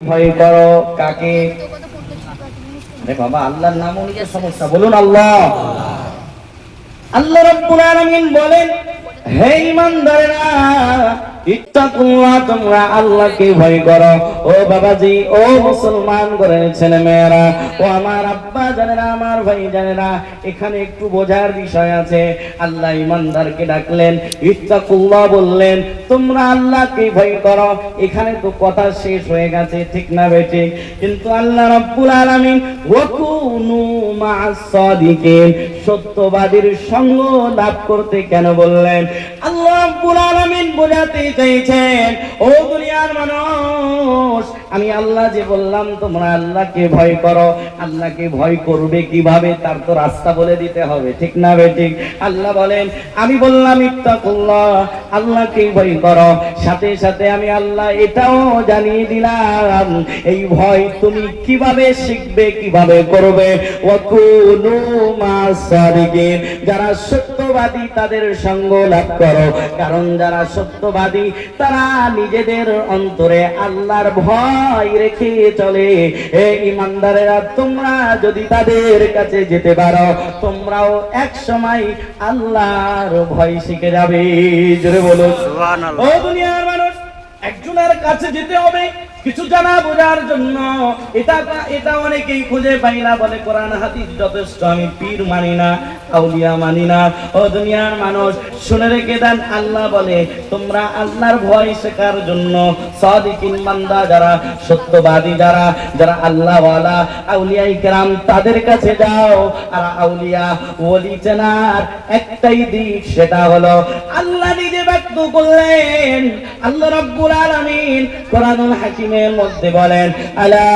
ভয় করো কাকে? আরে বাবা, আল্লাহর নাম নিয়ে সমস্যা, বলুন আল্লাহ। আল্লাহ রাব্বুল আলামিন বলেন, হে ঈমানদারেরা, ইত্তাকুল্লাহ, তোমরা আল্লাহকে ভয় করো। ও বাবাজি, ও মুসলমান ঘরের ছেলে মেয়েরা, ও আমার আব্বা জানেরা, আমার ভাই জানেরা, এখানে একটু বোঝার বিষয় আছে। আল্লাহ ঈমানদারকে ডাকলেন, ইত্তাকুল্লাহ বললেন, তোমরা আল্লাহকে ভয় করো। এখানে তো কথা শেষ হয়ে গেছে, ঠিক না বেঠিক? কিন্তু আল্লাহ রাব্বুল আলামিন ওয়াকুনু মা'আস সাদিকিন, সত্যবাদীর সঙ্গ লাভ করতে কেন বললেন? আল্লাহ রাব্বুল আলামিন বোঝাতে চাইছেন, ও দুনিয়ার মানুষ, আমি আল্লাহ যে বললাম তোমরা আল্লাহকে ভয় করো, আল্লাহকে ভয় করবে কিভাবে তার তো রাস্তা বলে দিতে হবে, ঠিক না বেঠিক? আল্লাহ বলেন, আমি বললাম ইত্তাকুল্লাহ, আল্লাহকে ভয় করো, সাথে সাথে আমি আল্লাহ এটাও জানিয়ে দিলাম এই ভয় তুমি কিভাবে শিখবে, কিভাবে করবে। ওয়াকুনু মা'আস সাদিকিন, যারা সত্যবাদী তাদের সঙ্গ লাভ করো, কারণ যারা সত্যবাদী তারা নিজেদের অন্তরে আল্লাহর ভয় রেখে চলে। হে ঈমানদারেরা, তোমরা যদি তাদের কাছে যেতে পারো, তোমরাও এক সময় আল্লাহর ভয় শিখে যাবে। জোরে বলুন সুবহানাল্লাহ। ও দুনিয়ার মানুষ, একজনের কাছে যেতে হবে কিছু জানা বোঝার জন্য। এটা অনেকেই খুঁজে পাই না, বলে কোরআন হাদিস যথেষ্ট, আমি পীর মানি না, আউলিয়া মানি না। ও দুনিয়ার মানুষ, শুনে রেখে দেন, আল্লাহ বলে তোমরা আল্লাহর ভয় শেখার জন্য সাদিকিন বান্দা যারা, সত্যবাদী যারা, যারা আল্লাহওয়ালা আউলিয়ায়ে কেরাম, তাদের কাছে যাও। আর আউলিয়া ওলি চেনার একটাই দিক, সেটা হলো আল্লাহ নিজে ব্যক্ত করলেন। আল্লাহ রাব্বুল আলামিন কোরআনুল হাকিমের মধ্যে বলেন, আলা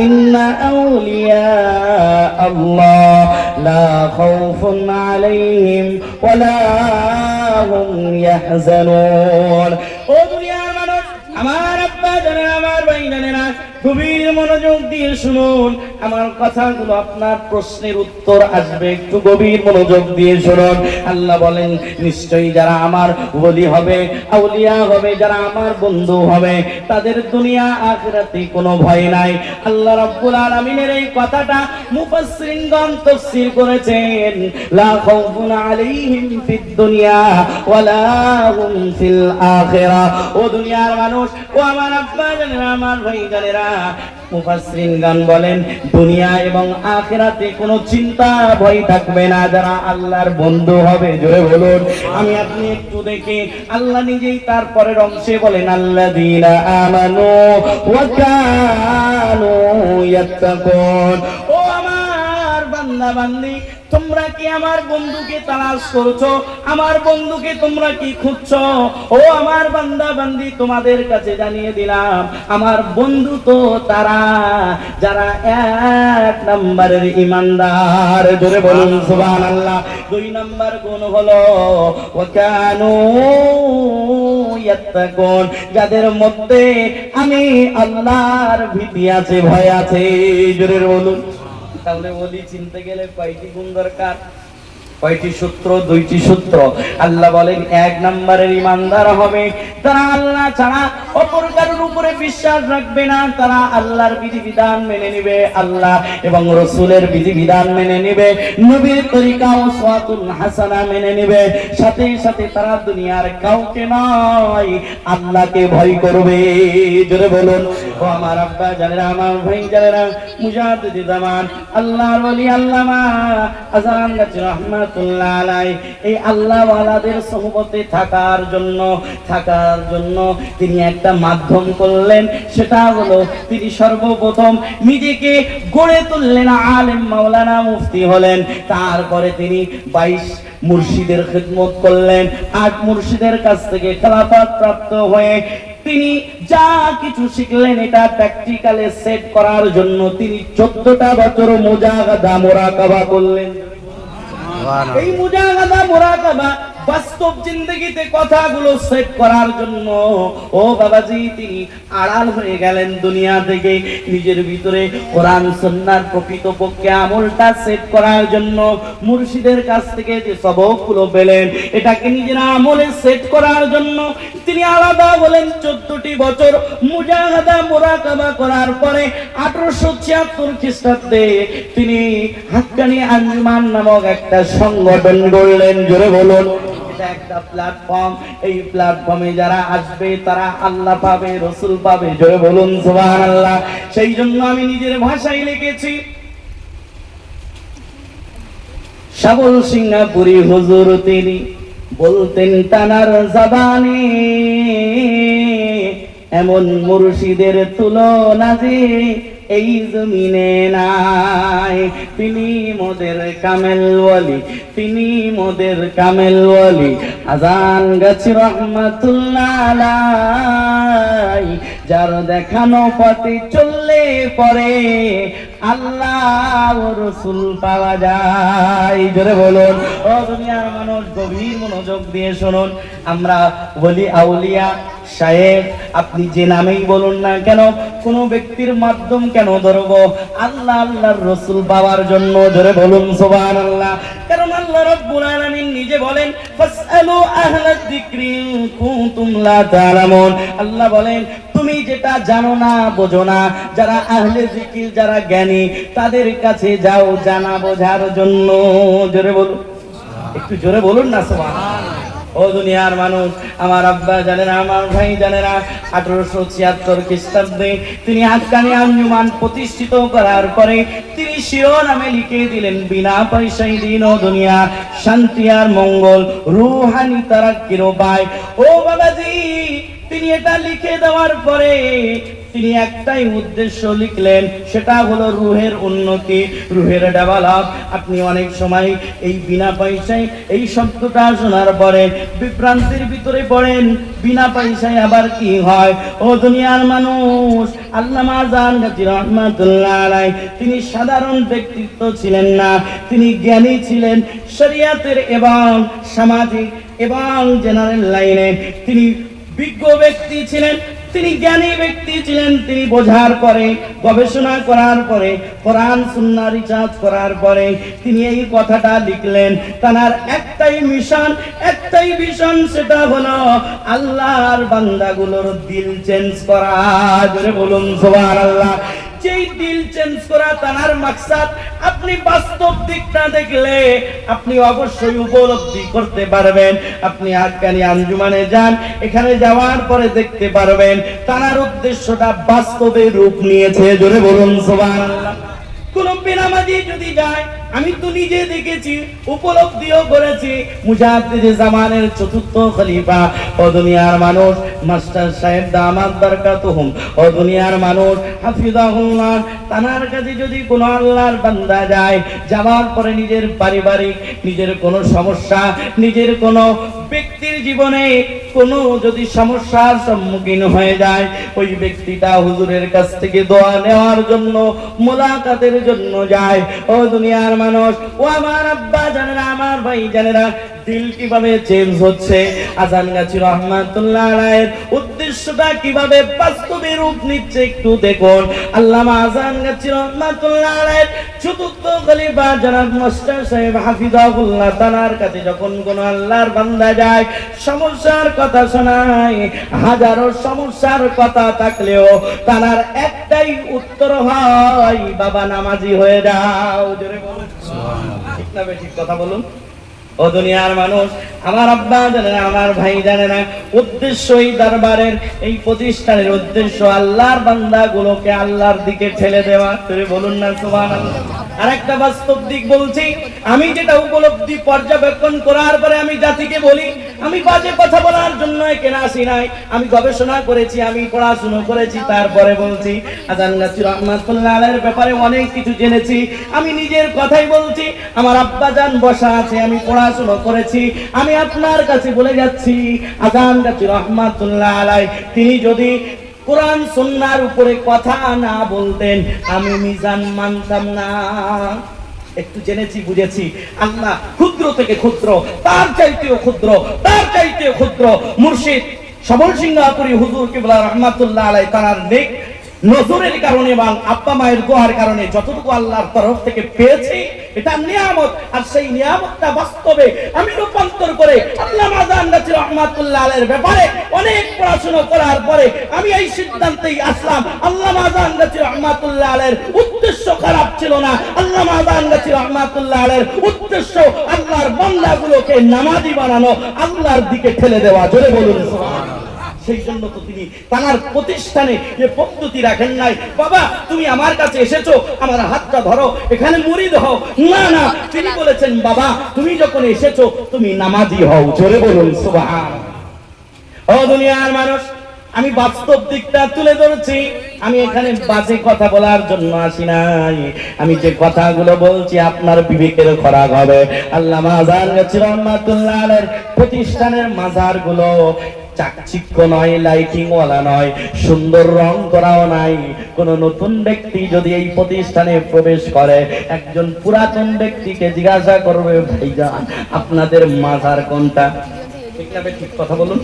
ইন্না আউলিয়া আল্লাহ লা খাউফুন আলাইহিম ওয়ালা হুম ইয়াহজানুন। ও দুনিয়ার মানুষ, আমার আব্বা জানেন, আমার ভাই জানেন, গভীর মনোযোগ দিয়ে শুনুন আমার কথাগুলো, আপনার প্রশ্নের উত্তর আসবে, একটু গভীর মনোযোগ দিয়ে শুনুন। আল্লাহ বলেন, নিশ্চয়ই যারা আমার ওলি হবে, আউলিয়া হবে, যারা আমার বন্ধু হবে, তাদের দুনিয়া আখিরাতে কোনো ভয় নাই। আল্লাহ রাব্বুল আলামিনের এই কথাটা মুফাসসিরিনগণ তাফসীর করেছেন, লা খাউফুন আলাইহিম ফিদ দুনিয়া ওয়ালা হুম ফিল আখিরাহ। ও দুনিয়ার মানুষ, ও আমার আব্বা জানেরা, আমার ভাই জানেরা, মুফাসসিরিনগণ বলেন দুনিয়া এবং আখিরাতে কোনো চিন্তা ভয় থাকবে না যারা আল্লাহর বন্ধু হবে। জোরে বলুন। আমি আপনি একটু দেখি, আল্লাহ নিজেই তারপরের অংশে বলেন, আল্লাযীনা আমানু ওয়া কানু ইয়াত্তাকুন। ও আমার বান্দা বান্দি, তোমরা কি আমার বন্ধুকে তালাশ করছো? আমার বন্ধুকে তোমরা কি খুঁজছো? ও আমার বান্দা বান্দি, তোমাদের কাছে জানিয়ে দিলাম, আমার বন্ধু তো তারা যারা এক নম্বরের ঈমানদার। জোরে বলুন সুবহানাল্লাহ। দুই নম্বর গুণ হলো ওয়া কানু ইয়াত্তাকুন, যাদের মধ্যে আমি আল্লাহর ভীতি আছে, ভয় আছে। জোরে বলুন। তাহলে ওলি চিনতে গেলে কয়টি গুণ দরকার? কয়টি সূত্র? দুইটি সূত্র। আল্লাহ বলেন, এক নম্বরের ঈমানদার হবে তারা আল্লাহ ছাড়া অপর কারোর উপরে বিশ্বাস রাখবে না, তারা আল্লাহর বিধিবিধান মেনে নেবে, আল্লাহ এবং রাসূলের বিধিবিধান মেনে নেবে, নবীর তরিকা ও সুন্নাতুল হাসানা মেনে নেবে। সাথে সাথে তারা দুনিয়ার কাউকে নয়, আল্লাহকে ভয় করবে। জোরে বলুন। ও আমার আব্বা জানেরা, আমার ভাই জানেরা, মুজাদ্দিদ জামান আল্লাহর ওলি আল্লামা আযহার গাজী রাহমাতুল্লাহ আলাইহি এই আল্লাহওয়ালাদের সুহবতে থাকার জন্য তিনি একটা মাধ্যম করলেন। সেটা হলো তিনি সর্বপ্রথম নিজেকে গড়ে তুললেন, আলেম মাওলানা মুফতি হলেন। তারপরে তিনি 22 মুর্শিদের খিদমত করলেন। 8 মুর্শিদের কাছ থেকে খেলাফত প্রাপ্ত হয়ে তিনি যা কিছু শিখলেন এটা প্র্যাকটিক্যালে সেট করার জন্য তিনি 14টা বছর মুজাহাদা মুরাকাবা করলেন। এই মুজাহাদা মুরাকাবা বাস্তব জিন্দগিতে কথাগুলো সেট করার জন্য ও বাবাজি তিনি আড়াল হয়ে গেলেন দুনিয়া থেকে, নিজের ভিতরে কোরআন সুন্নাহর প্রকৃতপক্ষে আমলটা সেট করার জন্য মুর্শিদের কাছ থেকে যে সবকগুলো পেলেন এটাকে নিজের আমলে সেট করার জন্য তিনি আলাদা বলেন 14টি বছর মুজাহাদা মুরাকাবা করার পরে 1876 খ্রিস্টাব্দে তিনি হাক্কানি আঞ্জুমান নামক একটা সংগঠন গড়লেন। জোরে বলুন। এটা একটা প্ল্যাটফর্ম, এই প্ল্যাটফর্মে যারা আসবে তারা আল্লাহ পাবে, রসুল পাবে। জোরে বলুন সুবহানাল্লাহ। সেই জন্য আমি নিজের ভাষায় লিখেছি, শাবল সিঙ্গাপুরি হুজুর তিনি বলতেন তানার জবানে, এমন মুর্শিদের তুলনা যে এই জমিনে নাই। তিনি মোদের কামেল ওয়ালি, তিনি মোদের কামেল ওয়ালি। আজান গাছি রহমাতুল্লাহ আলাই, যার দেখানো পথে চললে পরে আল্লাহ ও রসুল পাওয়া যায়। জোরে বলুন। ও দুনিয়ার মানুষ গভীর মনোযোগ দিয়ে শুনুন, আমরা বলি আউলিয়া শায়েখ, আপনি যে নামেই বলুন না কেন, কোন ব্যক্তির মাধ্যম কেন ধরব? আল্লাহ আল্লাহর রসুল পাওয়ার জন্য। জোরে বলুন সুবহানাল্লাহ। কারণ আল্লাহ রাব্বুল আলামিন নিজে বলেন ফাসআলু আহলায যিকরি ইন কুনতুম লা তা'লামুন। আল্লাহ বলেন তুমি যেটা জানো না, বোঝো না, যারা আহলে জিকির, যারা জ্ঞানী, তাদের কাছে যাও জানা বোঝার জন্য। জোরে বলুন, একটু জোরে বলুন না সুবহানাল্লাহ। ও দুনিয়ার মানুষ, আমার আব্বা জানেন, আমার ভাই জানেন, 1876 খ্রিস্টাব্দে তিনি হাক্কানি আঞ্জুমান প্রতিষ্ঠিত করার পরে তিনি শিরোনামে লিখে দিলেন বিনা পয়সায় দিন ও দুনিয়া, শান্তি আর মঙ্গল, রুহানি তারাক্কির উপায়। ও বাবাজি, তিনি এটা লিখে দেওয়ার পরে তিনি একটাই উদ্দেশ্য লিখলেন, সেটা হলো রুহের উন্নতি, রুহের ডেভেলপ। আপনি অনেক সময় এই বিনা পয়সায় এই শব্দটা শোনার পরে বিভ্রান্তির ভিতরে পড়েন, বিনা পয়সায় আবার কি হয়? ও দুনিয়ার মানুষ, আল্লামা আজান গাজী রহমাতুল্লাহ আলাইহি তিনি সাধারণ ব্যক্তিত্ব ছিলেন না, তিনি জ্ঞানী ছিলেন শরীয়তের এবং সামাজিক এবং জেনারেল লাইনে তিনি বিজ্ঞ ব্যক্তি ছিলেন, তিনি জ্ঞানী ব্যক্তি ছিলেন। তিনি বোঝার পরে, গবেষণা করার পরে, কোরআন সুন্নাহ রিসার্চ করার পরে তিনি এই কথাটা লিখলেন। তার একটাই মিশন, একটাই ভিশন, সেটা হলো আল্লাহর বান্দাগুলোর দিল চেঞ্জ করা। জোরে বলুন সুবহানাল্লাহ। যেই দিল চেঞ্জ করা তার মাকসাদ, আপনি বাস্তব দিকটা দেখলে আপনি অবশ্যই উপলব্ধি করতে পারবেন। আপনি হাক্কানি আঞ্জুমানে যান, এখানে যাওয়ার পরে দেখতে পারবেন তার উদ্দেশ্যটা বাস্তবে রূপ নিয়েছে। জোরে বলুন সুবহানাল্লাহ। কোন বেনামাজি যদি যায়, আমি তো নিজে দেখেছি, উপলব্ধিও করেছি, মুজাদ্দিদে জামানের চতুর্থ খলিফা ও দুনিয়ার মানুষ মাস্টার সাহেব দামাত বারাকাতুহুম, ও দুনিয়ার মানুষ হাফিজাহুল্লাহ, তানার কাছে যদি কোন আল্লাহর বান্দা যায়, যাওয়ার পরে নিজের পারিবারিক, নিজের কোনো সমস্যা, নিজের কোনো ব্যক্তির জীবনে কোনো যদি সমস্যার সম্মুখীন হয়ে যায়, ওই ব্যক্তিটা হুজুরের কাছ থেকে দোয়া নেওয়ার জন্য, মোলাকাতের জন্য যায়। ও দুনিয়ার মানুষ, ও আমার আব্বা জানেরা, আমার ভাই জানেরা, দিল কিভাবে চেঞ্জ হচ্ছে, আজান গাজী রহমাতুল্লাহ আলাইহির উদ্দেশ্যটা কিভাবে বাস্তবে রূপ নিচ্ছে একটু দেখুন। আল্লামা আজান গাজী রহমাতুল্লাহ আলাইহির চতুর্থ খলিফা জনাব মাস্টার সাহেব হাফিজাহুল্লাহ তাআলার কাছে যখন কোন আল্লাহর বান্দা যায়, সমস্যার কথা শোনায়, হাজারো সমস্যার কথা থাকলেও তার একটাই উত্তর হয়, বাবা নামাজি হয়ে যাও। জোরে বলুন সুবহানাল্লাহ। ঠিক না ঠিক কথা বলুন। ও দুনিয়ার মানুষ, আমার আব্বা জানে না, আমার ভাই জানে না, উদ্দেশ্য এই দরবারের, এই প্রতিষ্ঠানের উদ্দেশ্য আল্লাহর বান্দাগুলোকে আল্লাহর দিকে ঠেলে দেওয়া। বলুন না সুবহানাল্লাহ। আরেকটা বাস্তব দিক বলছি, আমি যেটা উপলব্ধি পর্যবেক্ষণ করার পরে আমি জাতিকে বলি, আমি বাজে কথা বলার জন্য এখানে আসি নাই, আমি গবেষণা করেছি, আমি পড়াশোনা করেছি, তারপরে বলছি। আজান গাজী রহমাতুল্লাহ আলাইহির ব্যাপারে অনেক কিছু জেনেছি, আমি নিজের কথাই বলছি। আমার আব্বা জান বসা আছে, আমি পড়াশোনা করেছি, আমি আপনার কাছে বলে যাচ্ছি, আজান গাজী রহমাতুল্লাহ আলাইহি তিনি যদি কোরআন সুন্নাহর উপরে কথা না বলতেন, আমি মিজান মানতাম না। একটু জেনেছি বুঝেছি, আল্লাহ ক্ষুদ্র থেকে ক্ষুদ্র, তার চাইতেও ক্ষুদ্র, তার চাইতেও ক্ষুদ্র। মুর্শিদ সবল সিংহাপুরী হুজুর কিবলা রহমাতুল্লাহ আলাইহি তার নেক নজরের কারণে এবং আব্বা মায়ের দোয়ার কারণে যতটুকু আল্লাহর তরফ থেকে পেয়েছি, এটা নিয়ামত। আর সেই নিয়ামতটা বাস্তবে আমি রূপান্তর করে আল্লামা আযহার গাজী রহমাতুল্লাহ আলাইহির ব্যাপারে অনেক পড়াশোনা করার পরে আমি এই সিদ্ধান্তেই আসলাম, আল্লামা আযহার গাজী রহমাতুল্লাহ আলাইহির উদ্দেশ্য খারাপ ছিল না। আল্লামা আযহার গাজী রহমাতুল্লাহ আলাইহির উদ্দেশ্য আল্লাহর বান্দাগুলোকে নামাজি বানানো, আল্লাহর দিকে ঠেলে দেওয়া। জোরে বলুন সুবহানাল্লাহ। সেই জন্য তো তিনি তার প্রতিষ্ঠানে যে পদ্ধতি রাখেন নাই, বাবা তুমি আমার কাছে এসেছো, আমার হাতটা ধরো, এখানে মুরিদ হও। না না, তিনি বলেছেন বাবা তুমি যখন এসেছো তুমি নামাজি হও। জোরে বলুন সুবহানাল্লাহ। ও দুনিয়ার মানুষ, আমি বাস্তব দিকটা তুলে ধরেছি। আমি এখানে বাজে কথা বলার জন্য আসি নাই। আমি যে কথাগুলো বলছি আপনার বিবেকের খোরাক হবে। আল্লামা আযহার গাজী রহমাতুল্লাহ আলাইহির প্রতিষ্ঠানের মাজারগুলো চাকচিক্য নয়, লাইটিং ওয়ালা নয়, সুন্দর রং করাও নাই। কোন নতুন ব্যক্তি যদি এই প্রতিষ্ঠানে প্রবেশ করে, একজন পুরাতন ব্যক্তিকে জিজ্ঞাসা করবে ভাইজান আপনাদের মাজার কোনটা? ঠিক না? ঠিক কথা বলুন।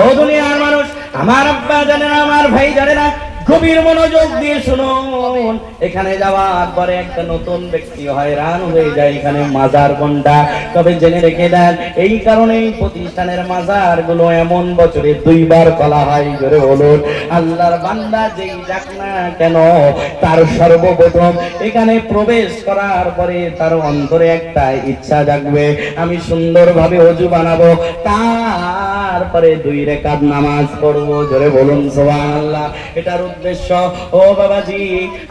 ও দুনিয়ার মানুষ, আমার আব্বা জানে না, আমার ভাই জানে না, গভীর মনোযোগ দিয়ে শুনুন। এখানে যাওয়ার পরে একটা নতুন ব্যক্তি হয়রান হয়ে যায়, এখানে মাজার কোনটা। তবে জেনে রেখে দেন, এই কারণে প্রতিষ্ঠানের মাজার গুলো এমন বছরে 2 বার খোলা হয়। জোরে বলুন। আল্লাহর বান্দা যেই যাক না কেন, তার সর্বপ্রথম এখানে প্রবেশ করার পরে তার অন্তরে একটা ইচ্ছা জাগবে, আমি সুন্দরভাবে ওযু বানাবো, তারপরে 2 রাকাত নামাজ পড়বো। জোরে বলুন সুবহানাল্লাহ। এটার উদ্দেশ্য। ও বাবাজি,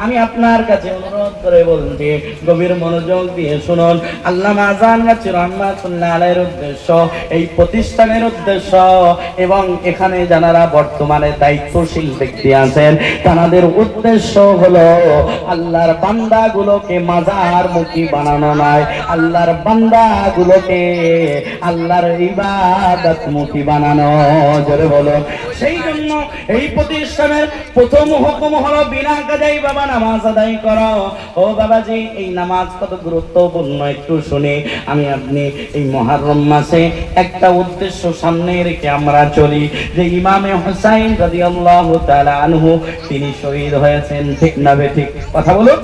আমি আপনার কাছে অনুরোধ করে বলছি, গভীর মনোযোগ দিয়ে শুনুন। আল্লামা আযহার গাজী রহমাতুল্লাহ আলাইহির উদ্দেশ্য, এই প্রতিষ্ঠানের উদ্দেশ্য, এবং এখানে যারা বর্তমানে দায়িত্বশীল ব্যক্তি আছেন তাদের উদ্দেশ্য হলো আল্লাহর বান্দাগুলোকে মাজারমুখী বানানো নয়, আল্লাহর বান্দাগুলোকে আল্লাহর ইবাদতমুখী বানানো। জোরে বলো। সেই জন্য এই প্রতিষ্ঠানের প্রথম হুকুম হলো বিনা কাজাই বাবা নামাজ আদায় করো। ও বাবাজি, এই নামাজ কত গুরুত্বপূর্ণ একটু শুনি। আমি আপনি এই মুহররম মাসে একটা উদ্দেশ্য সামনে রেখে আমরা চলি, যে ইমামে হুসাইন রাদিয়াল্লাহু তাআলা আনহু তিনি শহীদ হয়েছেন। ঠিক না ঠিক? কথা বলুন।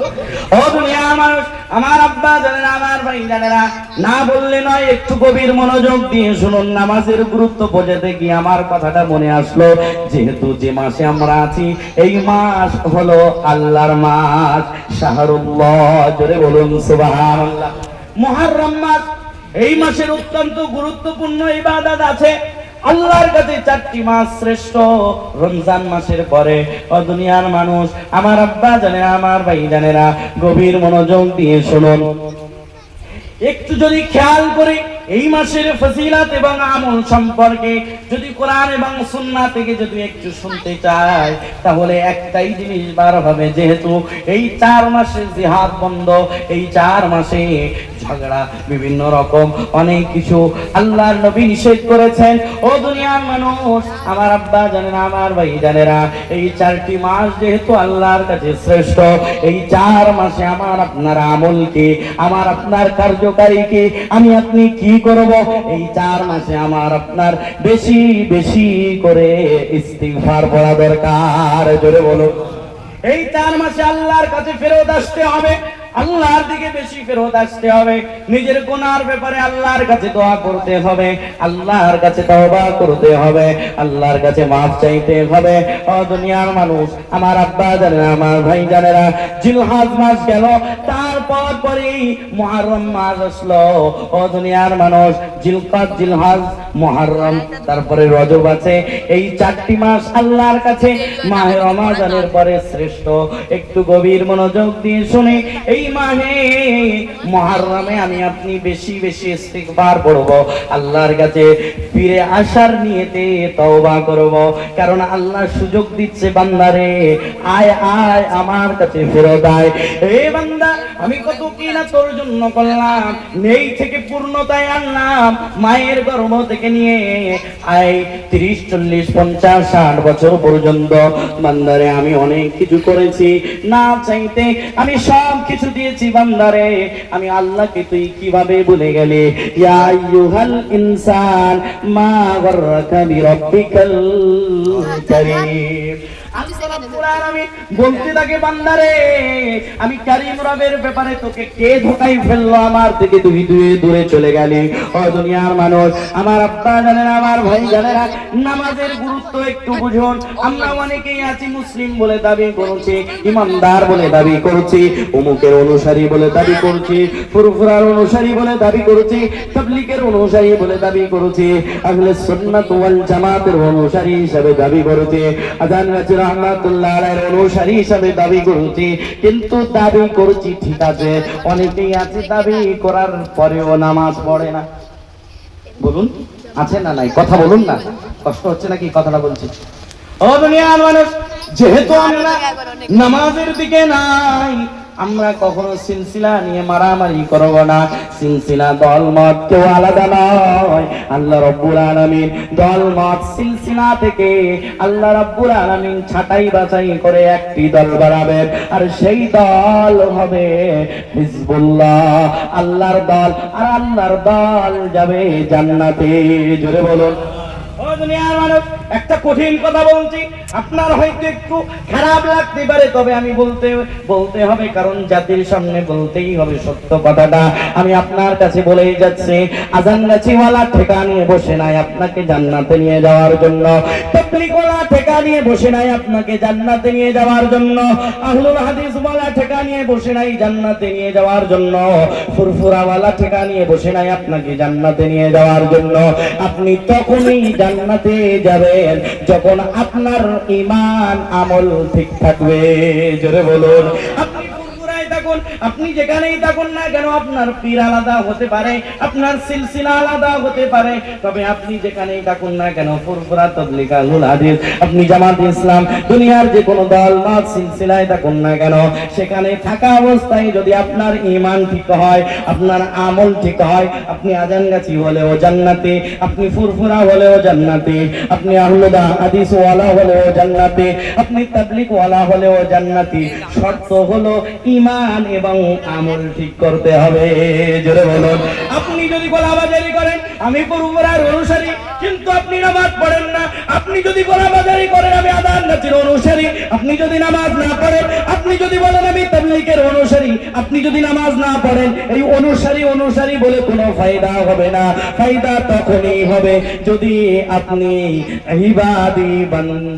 ও দুনিয়ার মানুষ, আমার আব্বা জানেন, আমার ভাই জানেরা, না বললে নয়, একটু গভীর মনোযোগ দিয়ে শুনুন। নামাজের গুরুত্ব বোঝাতে গিয়ে আমার কথাটা মনে আসলো, যেহেতু যে মাসে আমরা আছি এই মাস হলো আল্লাহর মাস, শাহরুল্লাহ। জোরে বলুন সুবহানাল্লাহ। মুহররম মাস, এই মাসের অত্যন্ত গুরুত্বপূর্ণ ইবাদত আছে আল্লাহর কাছে। 4টি মাস শ্রেষ্ঠ রমজান মাসের পরে। ও দুনিয়ার মানুষ, আমার আব্বা জানে, আমার ভাই জানেরা, গভীর মনোযোগ দিয়ে শুনুন। একটু যদি খেয়াল করি এই মাসের ফজিলত এবং আমল সম্পর্কে, যদি কোরআন এবং সুন্নাহ থেকে যদি একটু শুনতে চাই, তাহলে একটাই জিনিস বার হবে, যেহেতু এই 4 মাসে জিহাদ বন্ধ, এই 4 মাসে ঝগড়া, বিভিন্ন রকম অনেক কিছু আল্লাহর নবী নিষেধ করেছেন। ও দুনিয়ার মানুষ, আমার আব্বা জানেন, আমার ভাই জানেরা, এই 4টি মাস যেহেতু আল্লাহর কাছে শ্রেষ্ঠ, এই 4 মাসে আমার আপনার আমলকে, আমার আপনার কার্যকারীকে আমি আপনি কি করব? এই 4 মাসে আমার আপনার বেশি বেশি করে ইস্তিগফার পড়া দরকার। জোরে বলো। এই 4 মাসে আল্লাহর কাছে ফেরত আসতে হবে, আল্লাহর দিকে বেশি ফেরত আসতে হবে, নিজের গুনার ব্যাপারে আল্লাহর কাছে দোয়া করতে হবে, আল্লাহর কাছে তওবা করতে হবে, আল্লাহর কাছে মাফ চাইতে হবে। ও দুনিয়ার মানুষ, আমার আব্বা জানেন, আমার ভাই জানেরা, জিলহজ মাস গেল, তারপর পরেই মুহররম মাস আসলো। ও দুনিয়ার মানুষ, জিলকদ, জিলহজ, মুহররম, তারপরে রজব আছে। এই 4টি মাস আল্লাহর কাছে মাহে রমাদানের পরে শ্রেষ্ঠ। একটু গভীর মনোযোগ দিয়ে শুনে, এই মাহে মুহররমে আমি আপনি বেশি বেশি ইস্তিগফার পড়ব, আল্লাহর কাছে ফিরে আসার নিয়তে তওবা করব, কারণ আল্লাহ সুযোগ দিচ্ছে বান্দারে, আয় আয় আমার কাছে ফেরত আয়। এ বান্দা, আমি কত কি না তোর জন্য করলাম, নেই থেকে পূর্ণতায় আনলাম, মায়ের গর্ভ থেকে নিয়ে আয় 30, 40, 50, 60 বছর পর্যন্ত বান্দারে আমি অনেক কিছু করেছি, না চাইতে আমি সব কিছু দিয়েছি বান্দারে, আমি আল্লাহকে তুই কিভাবে ভুলে গেলি? ইয়া আইয়ুহাল ইনসান মা গররাকা বিরাব্বিকাল কারীম। বলতে থাকে বান্দারে, আমি কারীম রবের ব্যাপারে তোকে কে ধোকাই ফেললো, আমার থেকে তুই দূরে চলে গেলি। ও দুনিয়ার মানুষ, আমার আব্বা জানেন, আমার ভাই জানেন, নামাজের গুরুত্ব একটু বুঝুন। আমরা অনেকেই আছি মুসলিম বলে দাবি করছি, ইমানদার বলে দাবি করছি, অমুকের অনুসারী বলে দাবি করছি, ফুরফুরার অনুসারী বলে দাবি করছি, তাবলীগের অনুসারী বলে দাবি করছি, আহলে সুন্নাত ওয়াল জামাতের অনুসারী হিসেবে দাবি করছি, আযান রাসূল রাহমাতুল্লাহ আলাইহির অনুসারী হিসেবে দাবি করছি। কিন্তু দাবি করছি ঠিক আছে, অনেকেই আছে দাবি করার পরেও নামাজ পড়ে না। বলুন আছে না নাই? কথা বলুন না, কষ্ট হচ্ছে নাকি কথাটা বলছি? ও দুনিয়ার মানুষ, যেহেতু আমরা নামাজের দিকে নাই, আমরা কখনো সিলসিলা নিয়ে মারামারি করব না। সিলসিলা দল মত কেউ আলাদা নয়, আল্লাহ রাব্বুল আলামিন দল মত সিলসিলা থেকে আল্লাহ রাব্বুল আলামিন ছাঁটাই বাছাই করে একটি দল বানাবেন, আর সেই দল হবে হিজবুল্লাহ, আল্লাহর দল। আর আল্লাহর দল যাবে জান্নাতে। জোরে বলুন। ও দুনিয়ার মানুষ, একটা কঠিন কথা বলছি, আপনার হয়তো একটু খারাপ লাগতে পারে, তবে আমি বলতে হবে, কারণ জাতির সামনে বলতেই হবে সত্য কথাটা। আমি আপনার কাছে বলেই যাচ্ছি, আযান গাছিওয়ালা ঠেকা নিয়ে বসে নাই আপনাকে জান্নাতে নিয়ে যাওয়ার জন্য, তাবলীগওয়ালা ঠেকা নিয়ে বসে নাই আপনাকে জান্নাতে নিয়ে যাওয়ার জন্য, আহলুল হাদিসওয়ালা ঠেকা নিয়ে বসে নাই জান্নাতে নিয়ে যাওয়ার জন্য, ফুরফুরাওয়ালা ঠেকা নিয়ে বসে নাই আপনাকে জান্নাতে নিয়ে যাওয়ার জন্য। আপনি তখনই জান্নাতে যাবেন যখন আপনার ঈমান আমল ঠিক থাকবে। জোরে বলুন। আপনি ফুরফুরায় থাকুন, আপনি যেখানেই থাকুন না কেন, আপনার পীর আলাদা হতে পারে, আপনার সিলসিলা আলাদা হতে পারে, তবে আপনি যেখানেই থাকুন না কেন, ফুরফুরা, তাবলীগ, আহলুল হাদিস, আপনি জামাত ইসলাম, দুনিয়ার যে কোনো দল মত সিলসিলায় থাকুন না কেন, সেখানে থাকা অবস্থায় যদি আপনার ঈমান ঠিক হয়, আপনার আমল ঠিক হয়, আপনি আযান গাছি হলেও জান্নাতে, আপনি ফুরফুরা হলেও জান্নাতে, আপনি আহলুল হাদিস ওয়ালা হলেও জান্নাতে, আপনি তাবলীগ ওয়ালা হলেও জান্নাতি। শর্ত হলো ঈমান এবং আমল ঠিক করতে হবে। জোরে বলুন। আপনি যদি গোলাবাজারি করেন, আমি ফুরফুরার অনুসারী, কিন্তু আপনি নামাজ পড়েন না, আপনি যদি গোলাবাজারি করেন, আমি আযান গাছির অনুসারী, আপনি যদি নামাজ না পড়েন, আপনি যদি বলেন আমি তাবলীগের অনুসারী, আপনি যদি নামাজ না পড়েন, এই অনুসারী বলে কোনো ফায়দা হবে না। ফায়দা তখনই হবে যদি আপনি ইবাদি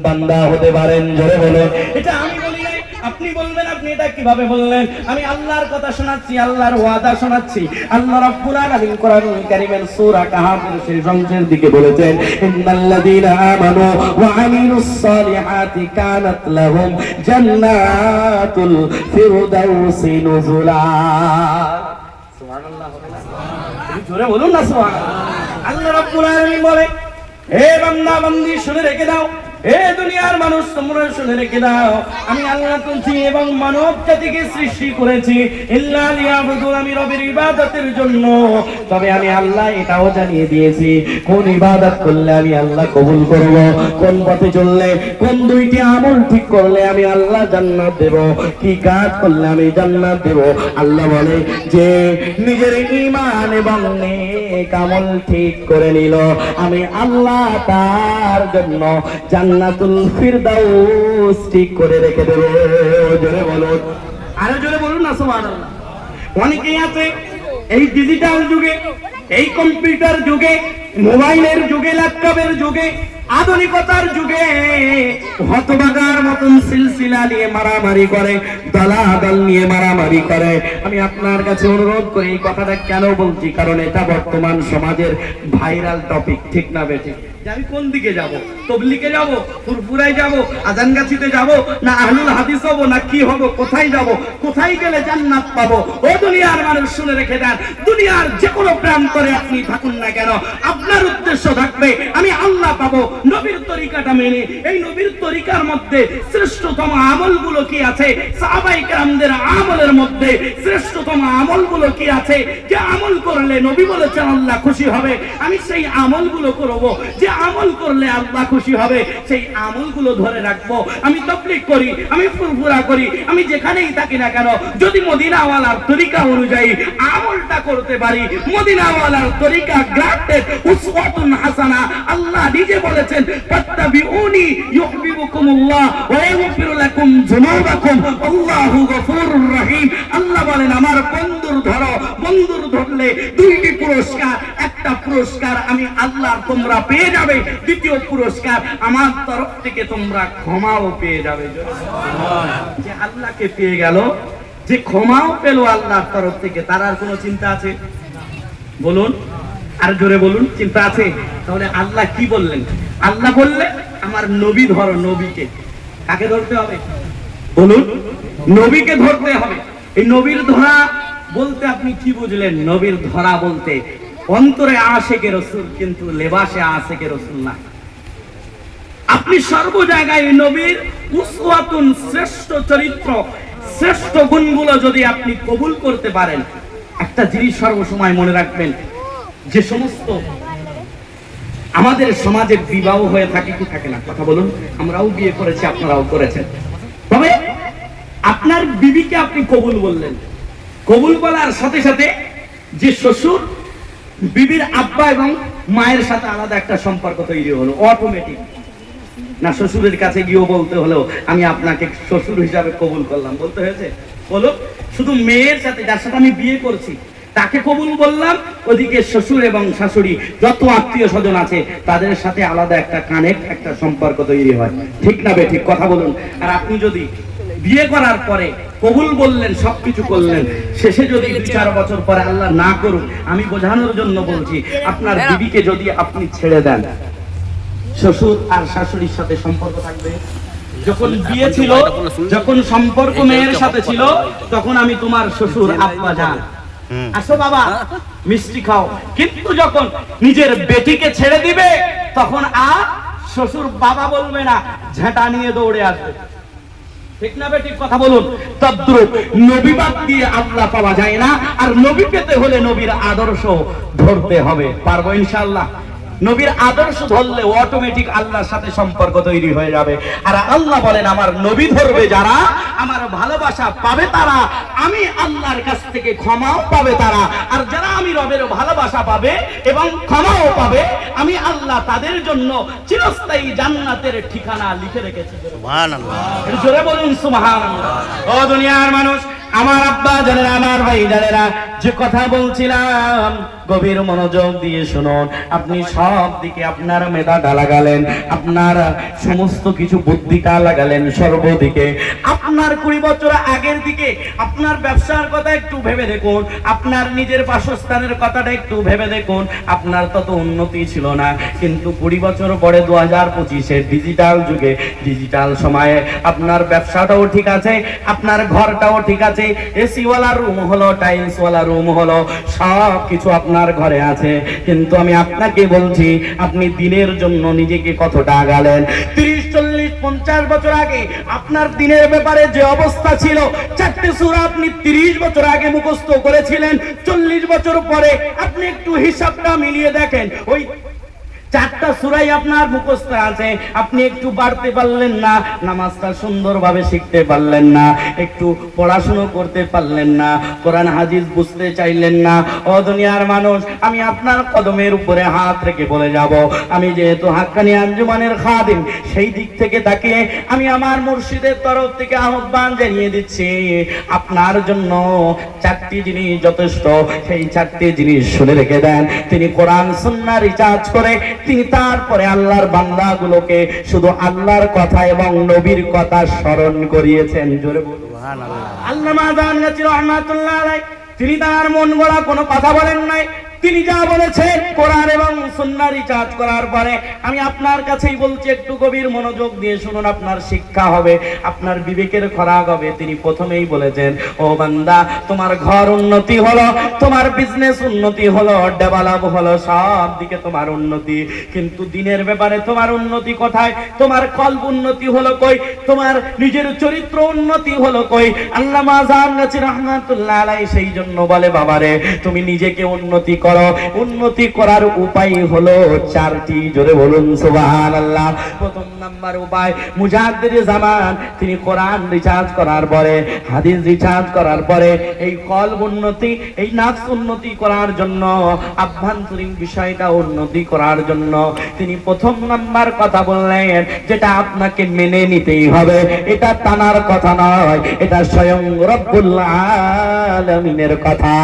বান্দা হতে পারেন। জোরে বলুন। এটা আমি বলি নাই, আপনি বলবেন আপনি এটা কিভাবে বললেন? আমি আল্লাহর কথা শোনাচ্ছি, আল্লাহর ওয়াদা শোনাচ্ছি। আল্লাহ রাব্বুল আলামিন কোরআনুল কারীমের সূরা কাহাফের শেষ অংশের দিকে বলেছেন, ইন্নাল্লাযীনা আমানু ওয়া আমিলুস সালিহাতি কানাত লাহুম জান্নাতুল ফিরদাউসি নুজুলা। সুবহানাল্লাহ। জোরে বলুন না সুবহানাল্লাহ। আল্লাহ রাব্বুল আলামিন বলে, হে বান্দা বান্দি শুনে রেখে দাও, হে দুনিয়ার মানুষ তোমরা শুনে রেখে দাও, আমি আল্লাহ তুলছি এবং মানব জাতিকে সৃষ্টি করেছি ইল্লা লিয়াবুদু, আমি রবের ইবাদতের জন্য। তবে আমি আল্লাহ এটাও জানিয়ে দিয়েছি কোন ইবাদত করলে আমি আল্লাহ কবুল করব, কোন পথে চললে, কোন দুইটি আমল ঠিক করলে আমি আল্লাহ জান্নাত দেব, কি কাজ করলে আমি জান্নাত দেব। আল্লাহ বলে যে নিজের ঈমান এবং নেক আমল ঠিক করে নিল, আমি আল্লাহ তার জন্য জান্নাতুল ফিরদাউস ঠিক করে রেখে দেব। জোরে বলুন। আরো জোরে বলুন না সুবহানাল্লাহ। অনেকেই আছে এই ডিজিটাল যুগে, এই কম্পিউটার যুগে, মোবাইলের যুগে, ল্যাপটপের যুগে, আধুনিকতার যুগে হতবাগার মতন সিলসিলা নিয়ে মারামারি করে, দলাদল নিয়ে মারামারি করে। আমি আপনার কাছে অনুরোধ করি, এই কথাটা কেন বলছি, কারণ এটা বর্তমান সমাজের ভাইরাল টপিক, ঠিক না বেঠিক? যে আমি কোন দিকে যাব, তবলিগে যাব, ফুরফুরায় যাব, আজানগাছিতে যাব, না আহলুল হাদিস হব, না কি হব, কোথায় যাব, কোথায় গেলে জান্নাত পাবো? ও দুনিয়ার মানুষ শুনে রেখে দেন, দুনিয়ার যে কোনো প্রান্তরে আপনি থাকুন না কেন, আপনার উদ্দেশ্য থাকবে আমি আল্লাহ পাবো নবীর তরিকাটা মেনে। এই নবীর তরিকার মধ্যে শ্রেষ্ঠতম আমলগুলো কি আছে? সাহাবায়ে কেরামদের আমলের মধ্যে শ্রেষ্ঠতম আমলগুলো কি আছে? যে আমল করলে নবী বলেছেন আল্লাহ খুশি হবে, আমি সেই আমলগুলো করব। যে আমল করলে আল্লাহ খুশি হবে সেই আমলগুলো ধরে রাখবো। আমি তাবলীগ করি, আমি ফুরফুরা করি, আমি যেখানেই থাকি না কেন, যদি মদিনাওয়ালার তরিকা অনুযায়ী আমলটা করতে পারি, মদিনাওয়ালার তরিকা গ্রান্টেড উসওয়াতুন হাসানা। আল্লাহ নিজে বলেছেন ফাত্তাবিউনি ইউহিব্বুকুমুল্লাহ ওয়া ইয়াগফির লাকুম যুনুবাকুম আল্লাহু গফুরুর রহিম। আল্লাহ বলেন আমার বন্ধুর ধরো, বন্ধুর ধরলে দুইটি পুরস্কার, একটা পুরস্কার আমি আল্লাহর তোমরা পেয়ে যাবে, দ্বিতীয় পুরস্কার আমার তরফ থেকে তোমরা ক্ষমাও পেয়ে যাবে। যে আল্লাহকে পেয়ে গেল, যে ক্ষমাও পেল আল্লাহর তরফ থেকে, তার আর কোনো চিন্তা আছে? বলুন, আর জোরে বলুন, চিন্তা আছে? তাহলে আল্লাহ কি বললেন? আল্লাহ বললেন আমার নবী ধরো, নবীকে। কাকে ধরতে হবে? বলুন, নবীকে ধরতে হবে। এই নবীর ধরা বলতে আপনি কি বুঝলেন? নবীর ধরা বলতে অন্তরে আশেকে রসুল, কিন্তু লেবাসে আশেকে রসুল না। আপনি সর্ব জায়গায় নবীর উসওয়াতুন শ্রেষ্ঠ চরিত্র, শ্রেষ্ঠ গুণগুলো যদি আপনি কবুল করতে পারেন, একটা জিনিস সর্বসময় মনে রাখবেন, যে সমস্ত আমাদের সমাজে বিবাহ হয়ে থাকে কি থাকে না, কথা বলুন, আমরাও বিয়ে করেছি, আপনারাও করেছেন, তবে আপনার বিবিকে আপনি কবুল বললেন, কবুল বলার সাথে সাথে যে শ্বশুর বিবির আব্বা এবং মায়ের সাথে আলাদা একটা সম্পর্ক তৈরি হলো অটোমেটিক। না শ্বশুরের কাছে গিয়েও বলতে হলো আমি আপনাকে শ্বশুর হিসাবে কবুল করলাম, বলতে হয়েছে? বলো, শুধু মেয়ের সাথে, যার সাথে আমি বিয়ে করছি তাকে কবুল বললাম, ওদিকে শ্বশুর এবং শাশুড়ি যত আত্মীয় স্বজন আছে তাদের সাথে আলাদা একটা কানেক্ট, একটা সম্পর্ক তৈরি হয়, ঠিক না বেঠিক? কথা বলুন। আর আপনি যদি বিয়ে করার পরে কবুল বললেন, সবকিছু করলেন, শেষে যদি 2-4 বছর পরে আল্লাহ না করুক, আমি বোঝানোর জন্য বলছি, আপনার বিবিকে যদি আপনি ছেড়ে দেন, শ্বশুর আর শাশুড়ির সাথে সম্পর্ক থাকবে? যখন বিয়ে ছিল, যখন সম্পর্ক মেয়ের সাথে ছিল, তখন আমি তোমার শ্বশুর আব্বা যান, আসো বাবা মিষ্টি খাও। কিন্তু যখন নিজের বেটিকে ছেড়ে দিবে, তখন আর শ্বশুর বাবা বলবে না, ঝেঁটা নিয়ে দৌড়ে আসবে, ঠিক না বেঠিক? কথা বলুন। তদ্রূপ নবী বাদ দিয়ে আল্লাহ পাওয়া যায় না, আর নবী পেতে হলে নবীর আদর্শ ধরতে হবে। পারবো ইনশাআল্লাহ? নবীর আদর্শ ধরলে অটোমেটিক আল্লাহর সাথে সম্পর্ক তৈরি হয়ে যাবে। আর আল্লাহ বলেন আমার নবী ধরবে যারা, আমার ভালোবাসা পাবে তারা, আমি আল্লাহর কাছ থেকে ক্ষমাও পাবে তারা। আর যারা আমি রবের ভালোবাসা পাবে এবং ক্ষমাও পাবে, আমি আল্লাহ তাদের জন্য চিরস্থায়ী জান্নাতের ঠিকানা লিখে রেখেছি। সুবহানাল্লাহ, জোরে বলুন সুবহানাল্লাহ। ও দুনিয়ার মানুষ, আমার আব্বা জানেরা, আমার ভাই জানেরা, যে কথা বলছিলাম গভীর মনোযোগ দিয়ে শুনুন। আপনি সব দিকে আপনার মেধাটা লাগালেন, আপনার সমস্ত কিছু বুদ্ধিটা লাগালেন সর্বদিকে। আপনার 20 বছর আগের দিকে আপনার ব্যবসার কথা একটু ভেবে দেখুন, আপনার নিজের বাসস্থানের কথাটা একটু ভেবে দেখুন। আপনার তত উন্নতি ছিল না, কিন্তু 20 বছর পরে 2025-এর ডিজিটাল যুগে, ডিজিটাল সময়ে আপনার ব্যবসাটাও ঠিক আছে, আপনার ঘরটাও ঠিক আছে, এসিওয়ালা রুম হলো, টাইলসওয়ালা রুম হলো, সব কিছু আপনার ঘরে আছে। কিন্তু আমি আপনাকে বলছি, আপনি দিনের জন্য নিজেকে কতটা আগালেন। 30, 40, 50 বছর আগে আপনার দিনের ব্যাপারে যে অবস্থা ছিল, 4টে সূরা আপনি 30 বছর আগে মুখস্থ করেছিলেন, 40 বছর পরে আপনি একটু হিসাবটা মিলিয়ে দেখেন, ওই 4টা সূরাই আপনার মুখস্থ আছে, আপনি একটু বাড়তে পারলেন না, নামাজটা সুন্দরভাবে শিখতে পারলেন না, একটু পড়াশোনা করতে পারলেন না, কোরআন হাদিস বুঝতে চাইলেন না। ও দুনিয়ার মানুষ, আমি আপনার কদমের উপরে হাত রেখে বলে যাব, আমি যেহেতু হাক্কানি আঞ্জুমানের খাদিম, সেই দিক থেকে তাকিয়ে আমি আমার মুর্শিদের তরফ থেকে আহ্বান জানিয়ে দিচ্ছি, আপনার জন্য 4টি জিনিস যথেষ্ট। সেই 4টি জিনিস শুনে রেখে দেন। তিনি কোরআন সুন্নাহ রিসার্চ করে তিনি তারপরে আল্লাহর বান্দাগুলোকে শুধু আল্লাহর কথা এবং নবীর কথা স্মরণ করিয়েছেন। জোরে বলুন সুবহানাল্লাহ। আল্লামা আযানগাচী রাহমাতুল্লাহ আলাইহি তিনি তার মন গড়া কোনো কথা বলেন নাই। তিনি যা বলেছেন কোরআন এবং সুন্নাহ রিসার্চ করার পরে আমি আপনার কাছেই বলছি, একটু গভীর মনোযোগ দিয়ে শুনুন, আপনার শিক্ষা হবে, আপনার বিবেকের খোরাক হবে। তিনি প্রথমেই বলেছেন, ও বান্দা, তোমার ঘর উন্নতি হলো, তোমার বিজনেস উন্নতি হলো, ডেভেলপ হলো, সব দিকে তোমার উন্নতি, কিন্তু দিনের ব্যাপারে তোমার উন্নতি কোথায়? তোমার কলব উন্নতি হলো কই? তোমার নিজের চরিত্র উন্নতি হলো কই? আল্লামা আযানগাচী রাহমাতুল্লাহ আলাইহি সেই জন্য বলে, বাবারে তুমি নিজেকে উন্নতি করো। উন্নতি করার উপায় হলো চারটি। জোরে বলুন সুবহানাল্লাহ। প্রথম নাম্বার উপায়, মুজাদ্দিদ জামান তিনি কোরআন রিসার্চ করার পরে, হাদিস রিসার্চ করার পরে এই কলব উন্নতি, এই নাফস উন্নতি করার জন্য, আভ্যন্তরীণ বিষয়টা উন্নতি করার জন্য তিনি প্রথম নাম্বার কথা বললেন, যেটা আপনাকে মেনে নিতেই হবে। এটা তানার কথা নয়, এটা স্বয়ং রব্বুল আলামিনের কথা।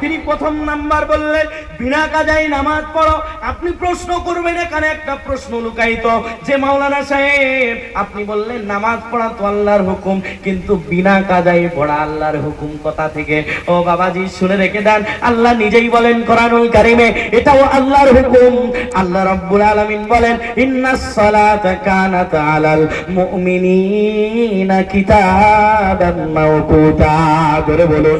তিনি প্রথম নাম্বার বললেন, বিনা কাজায় নামাজ পড়ো। আপনি প্রশ্ন করবেন, এখানে একটা প্রশ্ন লুকায়িত, যে মাওলানা সাহেব আপনি বললেন নামাজ পড়া তো আল্লাহর হুকুম, কিন্তু বিনা কাজায় পড়া আল্লাহর হুকুম কোথা থেকে? ও বাবাজি শুনে রেখে দেন, আল্লাহ নিজেই বলেন কোরআনুল কারীমে, এটাও আল্লাহর হুকুম। আল্লাহ রাব্বুল আলামিন বলেন, ইন্নাস সালাতা কানাত আলাল মুমিনিনা কিতাবাম মাওকুতা। ধরে বলুন।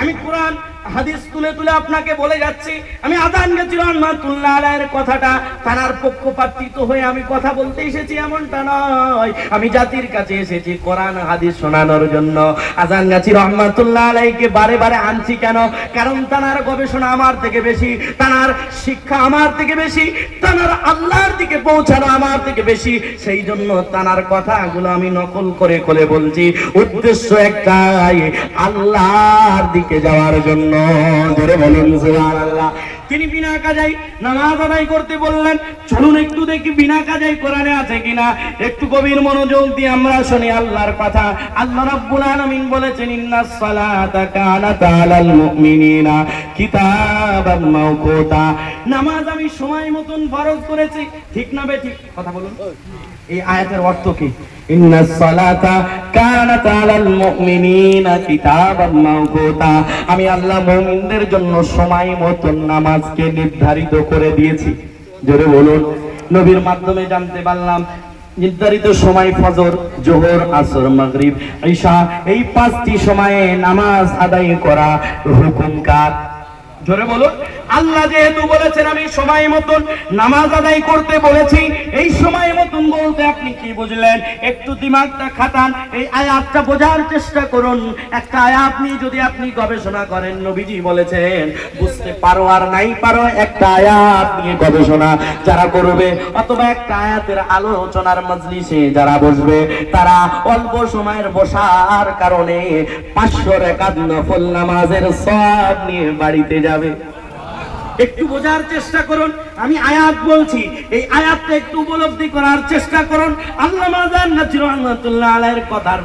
আমি কোরআন হাদিস তুলে তুলে আপনাকে বলে যাচ্ছি, আমি আযানগাচী রাহমাতুল্লাহ আলাইহির কথাটা তার পক্ষপাতিত্ব হয়ে আমি কথা বলতে এসেছি এমনটা নয়। আমি জাতির কাছে এসেছি কোরআন হাদিস শোনানোর জন্য। আযানগাচী রাহমাতুল্লাহ আলাইহিকে বারে বারে আনছি কেন? কারণ তার গবেষণা আমার থেকে বেশি, তার শিক্ষা আমার থেকে বেশি, তার আল্লাহর দিকে পৌঁছানো আমার থেকে বেশি। সেই জন্য তার কথাগুলো আমি নকল করে করে বলছি। উদ্দেশ্য একটাই, আল্লাহর দিকে যাওয়ার জন্য। ধরে বলুন সুবহানাল্লাহ। তিনি বিনা কাজায় নামাজ আদায় করতে বললেন। চলুন একটু দেখি বিনা কাজায় কোরআনে আছে কিনা। একটু গভীর মনোযোগ দিয়ে আমরা শুনি আল্লাহর কথা। আল্লাহ রাব্বুল আলামিন বলেছেন, ইন্নাস সালাতা কানাত আলাল মুমিনিনা কিতাবাম মাওকুতা। নামাজ আমি সময় মতন ফরজ করেছি। ঠিক না বেঠিক? কথা বলুন। এই আয়াতের অর্থ কি? ইন্নাস সালাতা কানাত আলাল মুমিনিনা কিতাবাম মাওকুতা। আমি আল্লাহ মুমিনদের জন্য সময় মতন নামাজকে নির্ধারিত করে দিয়েছি। জোরে বলুন। নবীর মাধ্যমে জানতে পারলাম নির্ধারিত সময় ফজর, জোহর, আসর, মাগরিব, ঈশা, এই পাঁচটি সময়ে নামাজ আদায় করা হুকুম কার? জোরে বলুন। আল্লাহ যেহেতু বলেছেন আমি সময় মতন নামাজ আদায় করতে বলেছি, এই সময় মতন বলতে আপনি কি বুঝলেন? একটু দিমাগটা খাটান, এই আয়াতটা বোঝার চেষ্টা করুন। একটা আয়াত নিয়ে যদি আপনি গবেষণা করেন, নবীজি বলেছেন বুঝতে পারো আর নাই পারো, একটা আয়াত নিয়ে গবেষণা যারা করবে, অথবা একটা আয়াতের আলোচনার মজলিসে যারা বসবে, তারা অল্প সময়ের বসার কারণে 500 রাকাত নফল নামাজের সওয়াব নিয়ে বাড়িতে যাবে। একটু বোঝার চেষ্টা করুন, আমি আয়াত বলছি, এই আয়াতটা একটু উপলব্ধি করার চেষ্টা করুন। আল্লামা আযানগাচী রাহমাতুল্লাহ আলাইহির কথার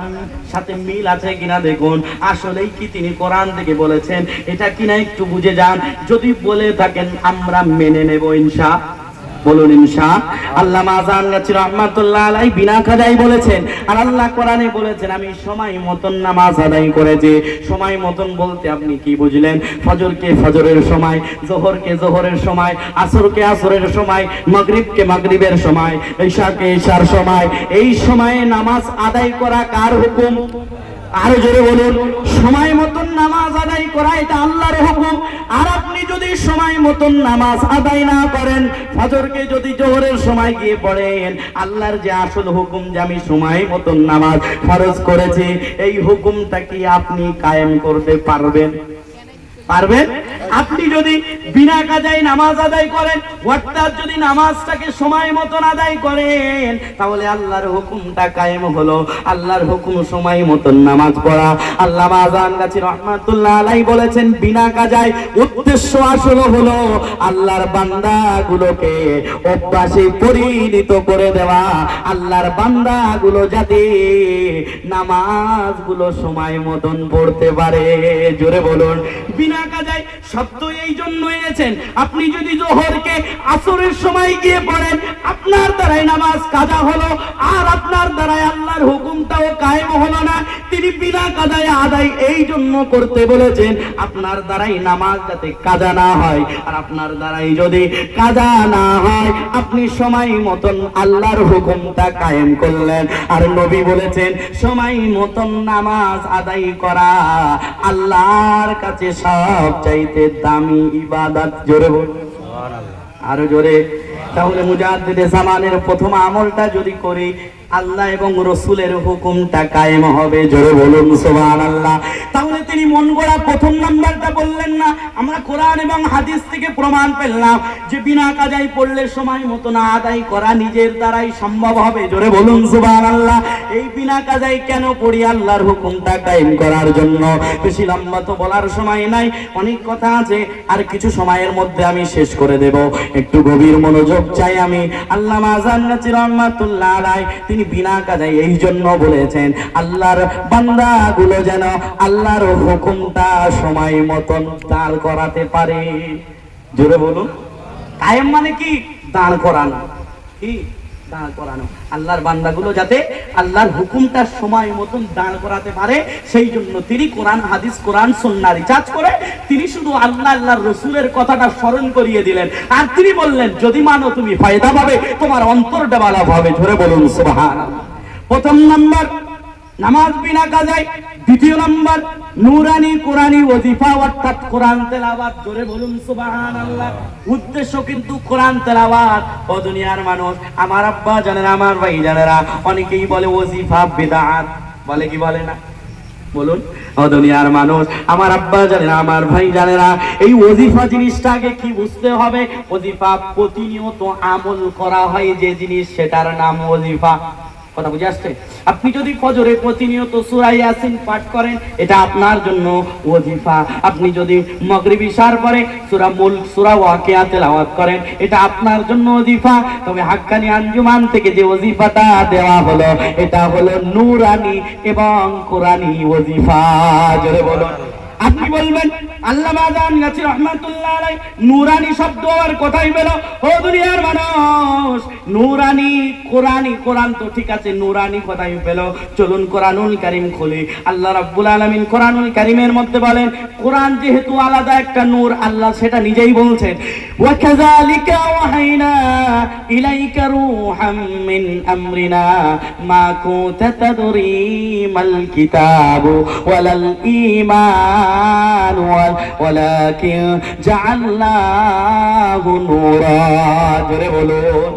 সাথে মিল আছে কিনা দেখুন। আসলেই কি তিনি কোরআন থেকে বলেছেন এটা কিনা একটু বুঝে যান। যদি বলে থাকেন আমরা মেনে নেব ইনশাআল্লাহ। বলুন ইনশাআল্লাহ। আল্লামা আযানগাচী রাহমাতুল্লাহ আলাইহি বিনা কাজায় বলেছেন, আর আল্লাহ কোরআনে বলেছেন আমি সময় মতন নামাজ আদায় করেছি। সময় মতন বলতে আপনি কি বুঝলেন? ফজরকে ফজরের সময়, যোহরকে যোহরের সময়, আসরকে আসরের সময়, মাগরিবকে মাগরিবের সময়, ঈশাকে ঈশার সময়। এই সময়ে নামাজ আদায় করা কার হুকুম? আরো জোরে বলুন। সময় মতন নামাজ আদায় করা এটা আল্লাহর হুকুম। আর আপনি যদি সময় মতন নামাজ আদায় না করেন, ফজরকে যদি জোহরের সময় গিয়ে পড়েন, আল্লাহর যে আসল হুকুম যে আমি সময় মতন নামাজ ফরজ করেছি, এই হুকুমটা কি আপনি কায়েম করতে পারবেন? পারবেন? আপনি যদি বিনা কাজায় নামাজ আদায় করেন, অর্থাৎ যদি নামাজটাকে সময় মতন আদায় করেন, তাহলে আল্লাহর হুকুমটা কায়েম হলো। আল্লাহর হুকুম সময় মতন নামাজ পড়া। আল্লামা আযানগাচী রাহমাতুল্লাহ আলাইহি বলেছেন বিনা কাজায় উদ্দেশ্য আসল হলো আল্লাহর বান্দাগুলোকে অভ্যাসে পরিণত করে দেওয়া। আল্লাহর বান্দাগুলো যাতে নামাজগুলো সময় মতন পড়তে পারে। জোরে বলুন। বিনা বিনা কাজায় শব্দ এই জন্য এনেছেন, আপনি যদি জোহরকে আসরের সময় গিয়ে পড়েন, আপনার দ্বারাই নামাজ কাজা হলো, আর আপনার দ্বারাই আল্লাহর হুকুমটাও কায়েম হলো না। তিনি বিনা কাজায় আদায় এই জন্য করতে বলেছেন, আপনার দ্বারাই নামাজ যাতে কাজা না হয়, আর আপনার দ্বারাই যদি কাজা না হয় আপনি সময় মতন আল্লাহর হুকুমটা কায়েম করলেন। আর নবী বলেছেন সময় মতন নামাজ আদায় করা আল্লাহর কাছে সবচাইতে দামি ইবাদত। জোরে বলুন আরো জোরে। তাহলে মুজাদ্দিদে জামানের প্রথম আমলটা যদি করি, আল্লাহ এবং রসুলের হুকুমটা কায়েম হবে। জোরে বলুন সুবহানাল্লাহ। তাহলে তিনি মন গড়া প্রথম নাম্বারটা বললেন না, আমরা কোরআন এবং হাদিস থেকে প্রমাণ পেলাম যে বিনা কাজায় পড়লে সময় মতো না আদায় করা নিজের দ্বারাই সম্ভব হবে। জোরে বলুন সুবহানাল্লাহ। এই বিনা কাজায় কেন পড়ি? আল্লাহর হুকুমটা কায়েম করার জন্য। বেশি লম্বা তো বলার সময় নাই, অনেক কথা আছে, আর কিছু সময়ের মধ্যে আমি শেষ করে দেব। একটু গভীর মনোযোগ চাই আমি। আল্লামা জান্নাতি রহমাতুল্লাহ আলাইহি তিনি বিনা কাজায় এই জন্য বলেছেন আল্লাহর বান্দাগুলো যেন আল্লাহর হুকুমটা সময় মতন দাঁড় করাতে পারে। জোরে বলুন। কায়েম মানে কি? দাঁড় করানো। কি? দাঁড় করানো। আল্লাহর বান্দাগুলো যাতে আল্লাহর হুকুমটা সময় মতন দাঁড় করাতে পারে, সেই জন্য তিনি কোরআন হাদিস কোরআন সুন্নাহ রিসার্চ করে তিনি শুধু আল্লাহ আল্লাহর রসুলের কথাটা স্মরণ করিয়ে দিলেন। আর তিনি বললেন যদি মানো তুমি ফায়দা পাবে, তোমার অন্তর ডেভেলপ হবে। জোরে বলুন সুবহানাল্লাহ। প্রথম নাম্বার নামাজ বিনা কাজায়। দ্বিতীয় নাম্বার নুরানি কোরআনি ওয়াজিফা অর্থাৎ কোরআন তেলাওয়াত। জোরে বলুন সুবহানাল্লাহ। উদ্দেশ্য কিন্তু কোরআন তেলাওয়াত। ও দুনিয়ার মানুষ, আমার আব্বা জানেন, আমার ভাই জানেরা, অনেকেই বলে ওয়াজিফা বিদআত, বলে কি বলে না? বলুন। ও দুনিয়ার মানুষ, আমার আব্বা জানেরা, আমার ভাই জানেরা, এই ওয়াজিফা জিনিসটাকে কি বুঝতে হবে? ওয়াজিফা প্রতিনিয়ত আমল করা হয় যে জিনিস, সেটার নাম ওয়াজিফা। কথা বুঝে আসছে? আপনি যদি ফজরে প্রতিনিয়ত সূরা ইয়াসিন পাঠ করেন, এটা আপনার জন্য ওয়াজিফা। আপনি যদি মাগরিব ইশার পরে সূরা মুলক সূরা ওয়াকিয়া তেলাওয়াত করেন, এটা আপনার জন্য ওয়াজিফা। তবে হাক্কানি আঞ্জুমান থেকে যে ওয়াজিফাটা দেওয়া হলো, এটা হলো নূরানি এবং কোরআনি ওয়াজিফা। জোরে বলুন। আপনি বলবেন আল্লামা জান্নাতি রহমাতুল্লাহ আলাইহি নূরানি শব্দ আর কোথায় পেল? ও দুনিয়ার মানুষ, নূরানি কোরআনি, কোরআন তো ঠিক আছে, নূরানি কোথায় পেল? চলুন কোরআনুল কারীম খুলি। আল্লাহ রাব্বুল আলামিন কোরআনুল কারীমের মধ্যে বলেন, কোরআন যেহেতু আলাদা একটা নূর, আল্লাহ সেটা নিজেই বলছেন, ওয়া কাযালিকা ওয়াহাইনা ইলাইকা রূহাম মিন আমরিনা মা কুনতা তাদরি মাল কিতাবু ওয়ালাল ঈমান ওয়ালাকিন জাআলনাহু নূরা। জোরে বলুন।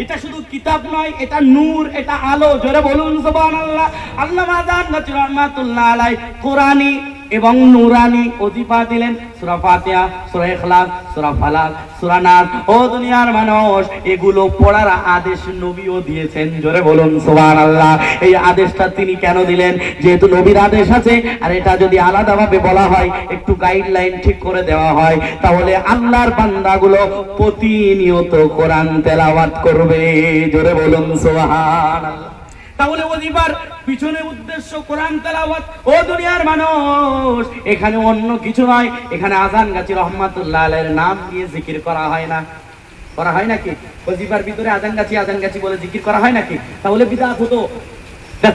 এটা শুধু কিতাব নয়, এটা নূর, এটা আলো। জোরে বলুন সুবহানাল্লাহ। আল্লামা জান্নাতি রহমাতুল্লাহ আলাইহি কোরআনি এবং নূরানি ওয়াজিফা দিলেন। সূরা ফাতিহা, সূরা ইখলাস, সূরা ফালাক, সূরা নাস। ও দুনিয়ার মানুষ, এগুলো পড়ার আদেশ নবীও দিয়েছেন। জোরে বলুন সুবহানাল্লাহ। এই আদেশটা তিনি কেন দিলেন? যেহেতু নবীর আদেশ আছে, আর এটা যদি আলাদাভাবে বলা হয়, একটু গাইডলাইন ঠিক করে দেওয়া হয়, তাহলে আল্লাহর বান্দাগুলো প্রতিনিয়ত কোরআন তেলাওয়াত করবে। জোরে বলুন সুবহানাল্লাহ। তাহলে ওয়াজিফার পিছনে উদ্দেশ্য কোরআন তেলাওয়াত। ও দুনিয়ার মানুষ, এখানে অন্য কিছু নয়, এখানে আযান গাছি রহমাতুল্লাহ আলাইহির নাম দিয়ে জিকির করা হয় না? করা হয় নাকি? ওয়াজিফার ভিতরে আযান গাছি বলে জিকির করা হয় নাকি? তাহলে বিদআত হতো,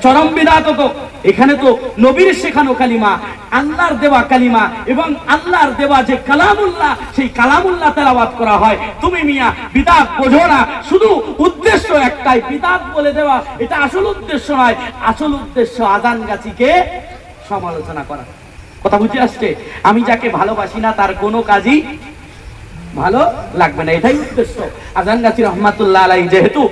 চরম বিদআত হতো। এখানে তো নবীর শেখানো কালিমা, আল্লাহর দেওয়া কালিমা এবং আল্লাহর দেওয়া যে কালামুল্লাহ, সেই কালামুল্লাহ তেলাওয়াত করা হয়। তুমি মিয়া বিদআত বোঝো না, শুধু উদ্দেশ্য একটাই, বিদআত বলে দেওয়া। এটা আসল উদ্দেশ্য নয়। আসল উদ্দেশ্য আযান গাছিকে সমালোচনা করা। কথা বুঝে আসছে? আমি যাকে ভালোবাসি না তার কোনো কাজই ভালো লাগবে না, এটাই উদ্দেশ্য। আযান গাছি রহমাতুল্লাহ আলাইহি যেহেতু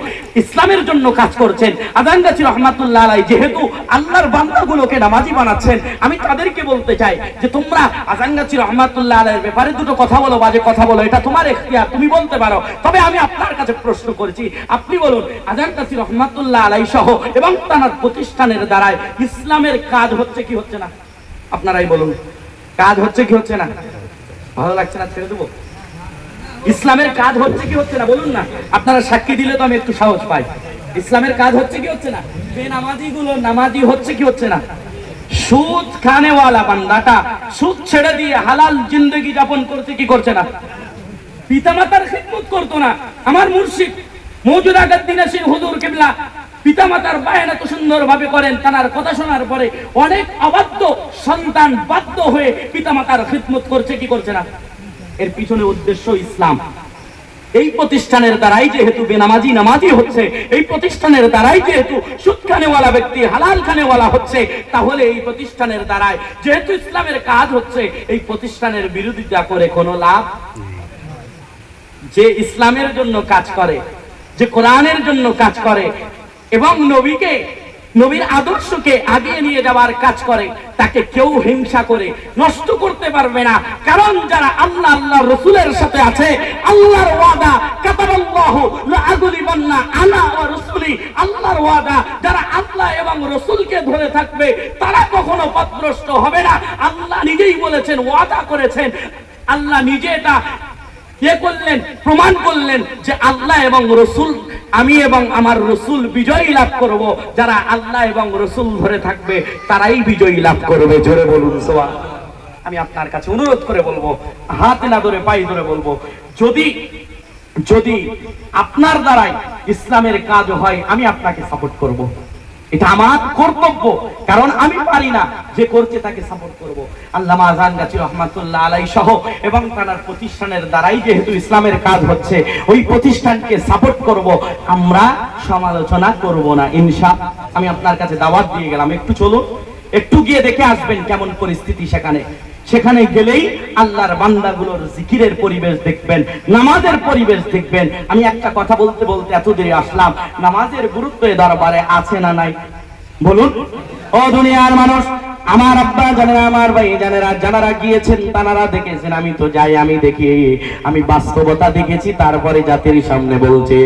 ইসলামের জন্য কাজ করছেন, আযান গাছি রহমাতুল্লাহ আলাইহি যেহেতু আল্লাহর বান্দাগুলোকে নামাজি বানাচ্ছেন, আমি তাদেরকে বলতে চাই যে তোমরা আযান গাছি রহমাতুল্লাহ আলাইহির ব্যাপারে দুটো কথা বলো, বাজে কথা বলো, এটা তোমার ইখতিয়ার, তুমি বলতে পারো। তবে আমি আপনার কাছে প্রশ্ন করছি, আপনি বলুন, আযান গাছি রহমাতুল্লাহ আলাইহি সহ এবং তার প্রতিষ্ঠানের দ্বারায় ইসলামের কাজ হচ্ছে কি হচ্ছে না? আপনারাই বলুন, কাজ হচ্ছে কি হচ্ছে না? ভালো লাগছে না, ছেড়ে দেবো? ইসলামের কাজ হচ্ছে কি হচ্ছে না বলুন না? আপনারা সাক্ষী দিলে তো আমি একটু সাহস পাই। ইসলামের কাজ হচ্ছে কি হচ্ছে না? বেনামাজি গুলো নামাজি হচ্ছে কি হচ্ছে না? সুদ খানেওয়ালা বান্দাটা সুদ ছেড়ে দিয়ে হালাল জিন্দগি যাপন করছে কি করছে না? পিতামাতার খিদমত করতো না। আমার মুর্শিদ মওজুদ আগাদ্দিন আশির হুজুর কিবলা পিতামাতার বায়ান এত সুন্দরভাবে করেন, তার কথা শোনার পরে অনেক অবাধ্য সন্তান বাধ্য হয়ে পিতামাতার খিদমত করছে কি করছে না? এর পিছনে উদ্দেশ্য ইসলাম। এই প্রতিষ্ঠানের দ্বারাই যেহেতু বেনামাজি নামাজি হচ্ছে, এই প্রতিষ্ঠানের দ্বারাই যেহেতু সুদ খানেওয়ালা ব্যক্তি হালাল খানেওয়ালা হচ্ছে, তাহলে এই প্রতিষ্ঠানের দ্বারাই যেহেতু ইসলামের কাজ হচ্ছে, এই প্রতিষ্ঠানের বিরোধিতা করে কোনো লাভ। যে ইসলামের জন্য কাজ করে, যে কোরআনের জন্য কাজ করে এবং নবীর আদর্শকে আগিয়ে নিয়ে যাওয়ার কাজ করে, তাকে কেউ হিংসা করে নষ্ট করতে পারবে না। কারণ যারা আল্লাহ আল্লাহ রসুলের সাথে আছে, আল্লাহর ওয়াদা কাতাবাল্লাহু লাআগুলিবান্না আনা ওয়া রাসূলি, আল্লাহর ওয়াদা যারা আল্লাহ এবং রসুলকে ধরে থাকবে তারা কখনো পথভ্রষ্ট হবে না। আল্লাহ নিজেই বলেছেন, ওয়াদা করেছেন, আল্লাহ নিজে এটা করলেন, প্রমাণ করলেন যে আল্লাহ এবং রসুল, আমি এবং আমার রসুল বিজয়ী লাভ করব। যারা আল্লাহ এবং রসুল ধরে থাকবে তারাই বিজয়ী লাভ করবে। জোরে বলুন সুবহান। আমি আপনার কাছে অনুরোধ করে বলবো, হাত না ধরে পায়ে ধরে বলবো, যদি আপনার দ্বারাই ইসলামের কাজ হয় আমি আপনাকে সাপোর্ট করব। এটা আমার কর্তব্য, কারণ আমি পারি না, যে করছে তাকে সাপোর্ট করব। আল্লামা আযান গাছী রহমাতুল্লাহ আলাইহি সহ এবং তার প্রতিষ্ঠানের দ্বারাই যেহেতু ইসলামের কাজ হচ্ছে, ওই প্রতিষ্ঠানকে সাপোর্ট করব, আমরা সমালোচনা করব না ইনশাআল্লাহ। আমি আপনার কাছে দাওয়াত দিয়ে গেলাম, একটু চলুন, একটু গিয়ে দেখে আসবেন কেমন পরিস্থিতি সেখানে গেলেই আল্লাহর বান্দাগুলোর জিকিরের পরিবেশ দেখবেন, নামাজের পরিবেশ দেখবেন। আমি একটা কথা বলতে বলতে এত দেরি আসলাম, নামাজের গুরুত্ব এ দরবারে আছে না নাই বলুন? ও দুনিয়ার মানুষ, আমার আব্বা জানেরা, আমার ভাই জানেরা, যারা গিয়েছেন তারা দেখেছেন, আমি তো যাই, আমি দেখি, আমি বাস্তবতা দেখেছি, তারপরে জাতির সামনে বলছে।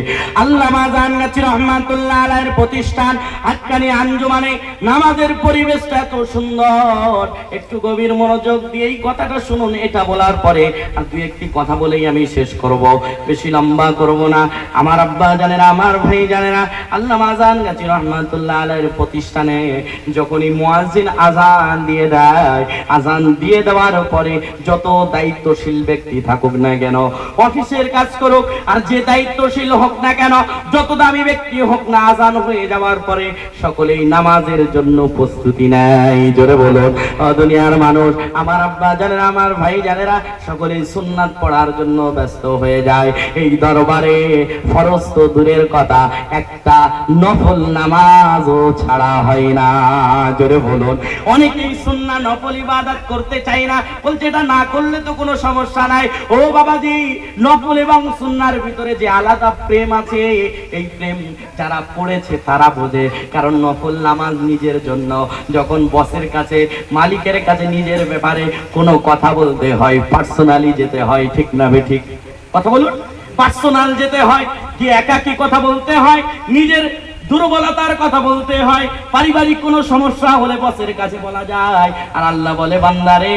আল্লামা আযান গাছী রহমাতুল্লাহ আলাইহির প্রতিষ্ঠান হাক্কানি আঞ্জুমানে নামাজের পরিবেশটা এত সুন্দর। একটু গভীর মনোযোগ দিয়ে এই কথাটা শুনুন। এটা বলার পরে আর দুই একটি কথা বলেই আমি শেষ করব, বেশি লম্বা করব না। আমার আব্বা জানেরা, আমার ভাই জানেরা, আল্লামা আযান গাছী রহমাতুল্লাহ আলাইহির প্রতিষ্ঠানে যখনই মুয়াজ্জিন আযান দিয়ে দেয়, আযান দিয়ে দেওয়ার পরে যত দায়িত্বশীল ব্যক্তি থাকুক না কেন, অফিসের কাজ করুক আর যে দায়িত্বশীল হোক না কেন, যত দামি ব্যক্তি হোক না, আযান হয়ে যাওয়ার পরে সকলেই নামাজের জন্য প্রস্তুতি নেয়। জোরে বলুন দুনিয়ার মানুষ, আমার আব্বা জানেরা, আমার ভাই জানেরা, সকলেই সুন্নাত পড়ার জন্য ব্যস্ত হয়ে যায়। এই দরবারে ফরজ তো দূরের কথা, একটা নফল নামাজও ছাড়া হয় না। জোরে বলুন। অনেকেই সুন্নাহ নফল ইবাদত করতে চায় না, বলছে এটা না করলে তো কোনো সমস্যা নাই। ও বাবাজি, নফল এবং সুন্নাহর ভিতরে যে আলাদা প্রেম আছে, এই প্রেম যারা পড়েছে তারা বোঝে। কারণ নফল নামাজ নিজের জন্য, যখন বসের কাছে, মালিকের কাছে নিজের ব্যাপারে কোনো কথা বলতে হয়, পার্সোনালি যেতে হয়, ঠিক না ঠিক? কথা বলুন, পার্সোনাল যেতে হয়, কি একাকী কথা বলতে হয়, নিজের দুর্বলতার কথা বলতে হয়, পারিবারিক কোনো সমস্যা হলে বসের কাছে বলা যায়। আর আল্লাহ বলে, বান্দারে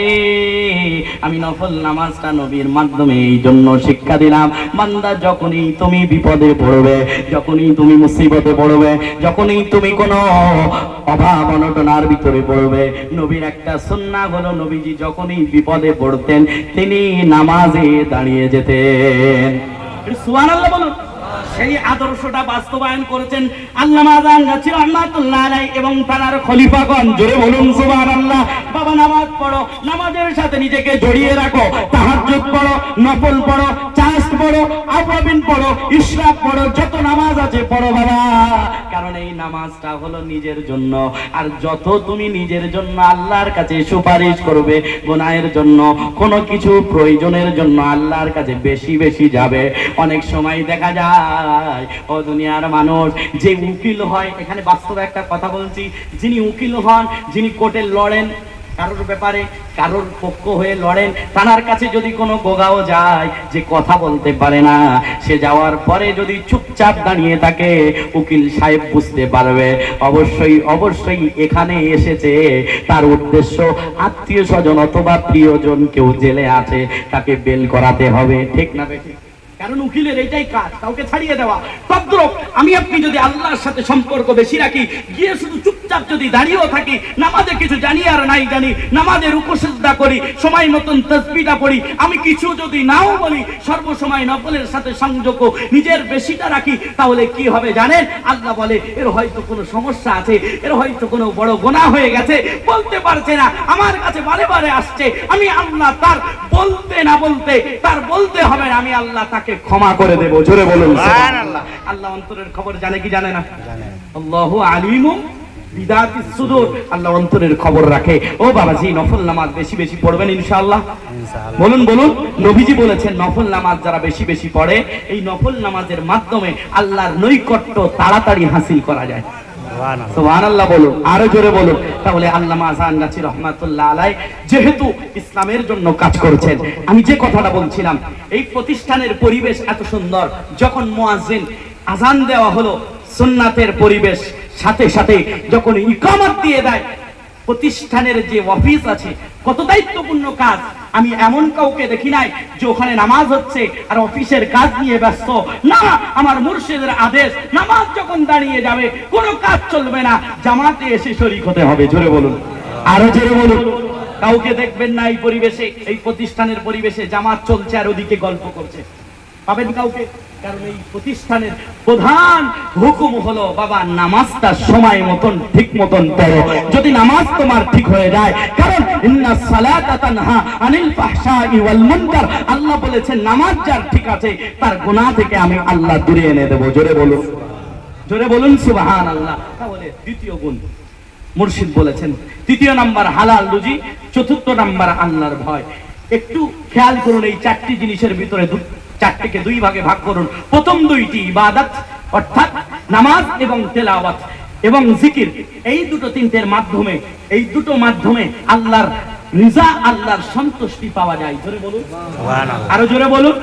আমি নফল নামাজটা নবীর মাধ্যমে এই জন্য শিক্ষা দিলাম। বান্দা, যখনই তুমি বিপদে পড়বে, যখনই তুমি মুসিবতে পড়বে, যখনই তুমি কোনো অভাব অনটনার ভিতরে পড়বে, নবীর একটা সুন্নাহ হলো, নবীজি যখনই বিপদে পড়তেন তিনি নামাজে দাঁড়িয়ে যেতেন। সুবহানাল্লাহ বলুন। সেই আদর্শটা বাস্তবায়ন করেছেন আল্লামা আযান গাছী রহমাতুল্লাহ আলাইহি এবং তার খলিফাগণ। জোরে বলুন সুবহানাল্লাহ। বাবা, নামাজ পড়ো, নামাজের সাথে নিজেকে জড়িয়ে রাখো, তাহাজ্জুদ পড়ো, নফল পড়ো, চাষ পড়ো, আওয়াবিন পড়ো, ইশরাক পড়ো, যত নামাজ আছে পড়ো বাবা। কারণ এই নামাজটা হলো নিজের জন্য। আর যত তুমি নিজের জন্য আল্লাহর কাছে সুপারিশ করবে, গুনাহের জন্য, কোনো কিছু প্রয়োজনের জন্য আল্লাহর কাছে বেশি বেশি যাবে। অনেক সময় দেখা যায়, ও দুনিয়ার মানুষ, যে উকিল হয়, এখানে বাস্তবে একটা কথা বলছি, যিনি উকিল হন, যিনি কোর্টে লড়েন, কারোর ব্যাপারে কারোর পক্ষ হয়ে লড়েন, তার কাছে যদি কোনো গোগাও যায় যে কথা বলতে পারে না, সে যাওয়ার পরে যদি চুপচাপ দাঁড়িয়ে থাকে, উকিল সাহেব বুঝতে পারবে অবশ্যই অবশ্যই এখানে এসেছে, তার উদ্দেশ্য আত্মীয় স্বজন অথবা প্রিয়জন কেউ জেলে আছে, তাকে বেল করাতে হবে, ঠিক না বেঠিক? কারণ উকিলের এইটাই কাজ, কাউকে ছাড়িয়ে দেওয়া। তদ্রুপ আমি আপনি যদি আল্লাহর সাথে সম্পর্ক বেশি রাখি, গিয়ে শুধু চুপচাপ যদি দাঁড়িয়েও থাকি, নামাজে কিছু জানি আর নাই জানি, নামাজে রুকু সিজদা করি, সময় মতন তাসবিহটা পড়ি, আমি কিছু যদি নাও বলি, সর্বসময় নফলের সাথে সংযোগ নিজের বেশিটা রাখি, তাহলে কি হবে জানেন? আল্লাহ বলে এর হয়তো কোনো সমস্যা আছে, এর হয়তো কোনো বড় গুনাহ হয়ে গেছে, বলতে পারছে না, আমার কাছে বারে বারে আসছে, আমি আল্লাহ তার বলতে না বলতে, তার বলতে হবে না, আমি আল্লাহ তাকে ক্ষমা করে দেব। জোরে বলুন সুবহানাল্লাহ। আল্লাহ অন্তরের খবর জানে কি জানে না? আল্লাহু আলিমুম বিদাতিস সুদূর। আল্লাহ অন্তরের খবর রাখে। ও বাবাজি, নফল নামাজ বেশি বেশি পড়বেন ইনশাআল্লাহ। বলুন বলুন। নবীজি বলেছেন নফল নামাজ যারা বেশি বেশি পড়ে, এই নফল নামাজের মাধ্যমে আল্লাহর নৈকট্য তাড়াতাড়ি হাসিল করা যায়। সুবহানাল্লাহ বলুন, আরো জোরে বলুন। তাহলে আল্লামা আযহান গাছী রহমাতুল্লাহ আলাইহি যেহেতু ইসলামের জন্য কাজ করছেন, আমি যে কথাটা বলছিলাম, এই প্রতিষ্ঠানের পরিবেশ এত সুন্দর, যখন মুয়াজ্জিন আযান দেওয়া হলো, সুন্নাতের পরিবেশ, সাথে সাথে যখন ইকামত দিয়ে দেয়, প্রতিষ্ঠানের যে অফিস আছে, কত দায়িত্বপূর্ণ কাজ। আমি এমন কাউকে দেখি নাই যে ওখানে নামাজ হচ্ছে আর অফিসের কাজ নিয়ে ব্যস্ত। না, আমার মুর্শিদের আদেশ, নামাজ যখন দাঁড়িয়ে যাবে কোনো কাজ চলবে না, জামাতে এসে শরীক হতে হবে। জোরে বলুন, আরো জোরে বলুন। কাউকে দেখবেন না এই পরিবেশে, এই প্রতিষ্ঠানের পরিবেশে জামাত চলছে আর ওদিকে গল্প করছে, পাবেন কাউকে? কারণ এই প্রতিষ্ঠানের প্রধান হুকুম হলো, বাবা নামাজটা সময় মতন ঠিক মতন পড়ো। যদি নামাজ তোমার ঠিক হয়ে যায়, কারণ ইন্নাস সালাতা তানহা আনিল ফাহশাই ওয়াল মুনকার, আল্লাহ বলেছেন নামাজ যার ঠিক আছে তার গুনাহ থেকে আমি আল্লাহ দূরে এনে দেব। জোরে বলুন, জোরে বলুন সুবহানাল্লাহ। তাহলে দ্বিতীয় গুণ মুর্শিদ বলেছেন, তৃতীয় নাম্বার হালাল রুজি, চতুর্থ নাম্বার আল্লাহর ভয়। একটু খেয়াল করুন, এই চারটি জিনিসের ভিতরে চারটিকে দুই ভাগে ভাগ করুন। প্রথম দুইটি ইবাদত, অর্থাৎ নামাজ এবং তেলাওয়াত এবং জিকির, এই দুটো তিনটের মাধ্যমে, এই দুটো মাধ্যমে আল্লাহর রিজা, আল্লাহর সন্তুষ্টি পাওয়া যায়। জোরে বলুন সুবহানাল্লাহ, আরো জোরে বলুন।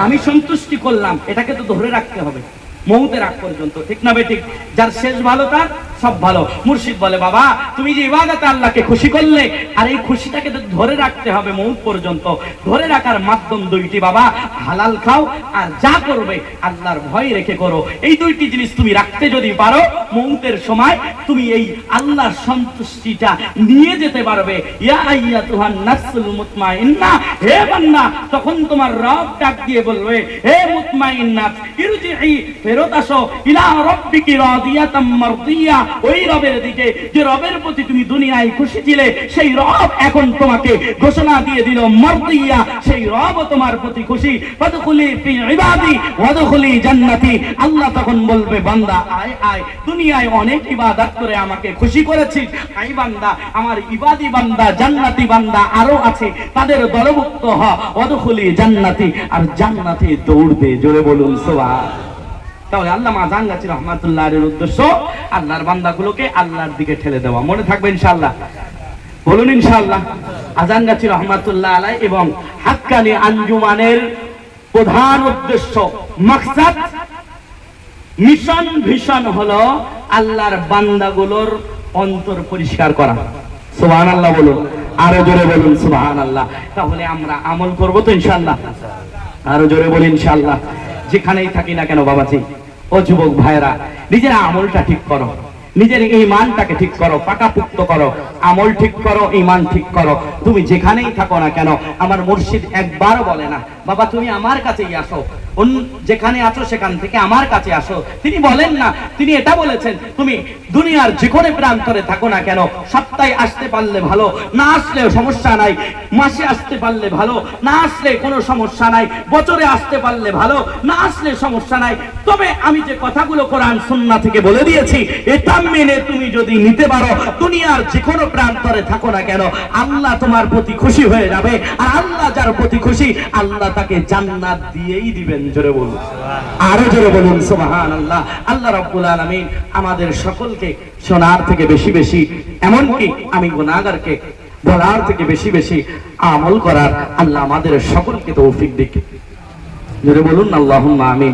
আমি সন্তুষ্টি করলাম, এটাকে তো ধরে রাখতে হবে মৌতের আগ পর্যন্ত, ঠিক না বেঠিক? যার শেষ ভালো তার সব ভালো। মুর্শিদ বলে, বাবা তুমি যে ইবাদতে আল্লাহকে খুশি করলে, আর এই খুশিটাকে তো ধরে রাখতে হবে মৌত পর্যন্ত। ধরে রাখার মাধ্যম দুইটি বাবা, হালাল খাও আর যা করবে আল্লাহর ভয় রেখে করো। এই দুইটি জিনিস তুমি রাখতে যদি পারো, মৌতের সময় তুমি এই আল্লাহর সন্তুষ্টিটা নিয়ে যেতে পারবে। ইয়া আইয়াতুহান নাফসুল মুতমাইন্না, হে বান্দা, তখন তোমার রব ডাক দিয়ে বলবে, হে মুতমাইন্না ইরজিই, ফেরত আসো, ইলা রাব্বিকি রাদিয়াতাম মারদিয়া, ওই রবের দিকে যে রবের প্রতি তুমি দুনিয়ায় খুশি ছিলে, সেই রব এখন তোমাকে ঘোষণা দিয়ে দিল মারদিয়া, সেই রব তোমার প্রতি খুশি। ফাদখুলি ফি ইবাদি ওয়াদখুলি জান্নাতি, আল্লাহ তখন বলবে, বান্দা আয় আয়, দুনিয়ায় অনেক ইবাদত করে আমাকে খুশি করেছিস, আই বান্দা, আমার ইবাদি বান্দা, জান্নাতি বান্দা আরো আছে, তাদের দলভুক্ত হ, ওয়াদখুলি জান্নাতি, আর জান্নাতে দৌড় দে। জোরে বলুন সুবহানাল্লাহ। তাহলে আল্লামা আযহান গাছী রহমাতুল্লাহ আলাইহির উদ্দেশ্য আল্লাহর বান্দাগুলোকে আল্লাহর দিকে ঠেলে দেওয়া। মনে থাকবে ইনশাআল্লাহ, বলুন ইনশাআল্লাহ। আযহান গাছী রহমাতুল্লাহ আলাইহি এবং হাক্কানি আঞ্জুমানের প্রধান উদ্দেশ্য, মাকসাদ, মিশন, ভিশন হলো আল্লাহর বান্দাগুলোর অন্তর পরিষ্কার করা। সুবহানাল্লাহ বলুন, আরো জোরে বলুন সুবহানাল্লাহ। তাহলে আমরা আমল করব তো ইনশাআল্লাহ, আরো জোরে বলুন ইনশাআল্লাহ। যেখানেই থাকি না কেন বাবাজি, ও যুবক ভাইরা, নিজের আমলটা ঠিক করো, নিজের ঈমানটাকে ঠিক করো, পাকাপুক্ত করো, আমল ঠিক করো, ঈমান ঠিক করো। তুমি যেখানেই থাকো না কেন, আমার মুর্শিদ একবারও বলে না, বাবা তুমি আমার কাছেই আসো, যেখানে আছো সেখান থেকে আমার কাছে আসো। তিনি বলেন না, তিনি এটা বলেছেন, তুমি দুনিয়ার যে কোনো প্রান্তরে থাকো না কেন, সপ্তাহে আসতে পারলে ভালো, না আসলেও সমস্যা নাই, মাসে আসতে পারলে ভালো, না আসলে কোনো সমস্যা নাই, বছরে আসতে পারলে ভালো, না আসলে সমস্যা নাই। তবে আমি যে কথাগুলো কোরআন সুন্নাহ থেকে বলে দিয়েছি, এটা মেনে তুমি যদি নিতে পারো, দুনিয়ার যে কোনো প্রান্তরে থাকো না কেন, আল্লাহ তোমার প্রতি খুশি হয়ে যাবে। আর আল্লাহ যার প্রতি খুশি, আল্লাহ তাকে জান্নাত দিয়েই দিবেন। জোরে বলুন, আরো জোরে বলুন সুবহানাল্লাহ। আল্লাহ রাব্বুল আলামিন আমাদের সকলকে শোনার থেকে বেশি বেশি, এমনকি আমি গুনাহগারকে বলার থেকে বেশি বেশি আমল করার আল্লাহ আমাদের সকলকে তৌফিক দিক। জোরে বলুন আল্লাহুম্মা আমিন।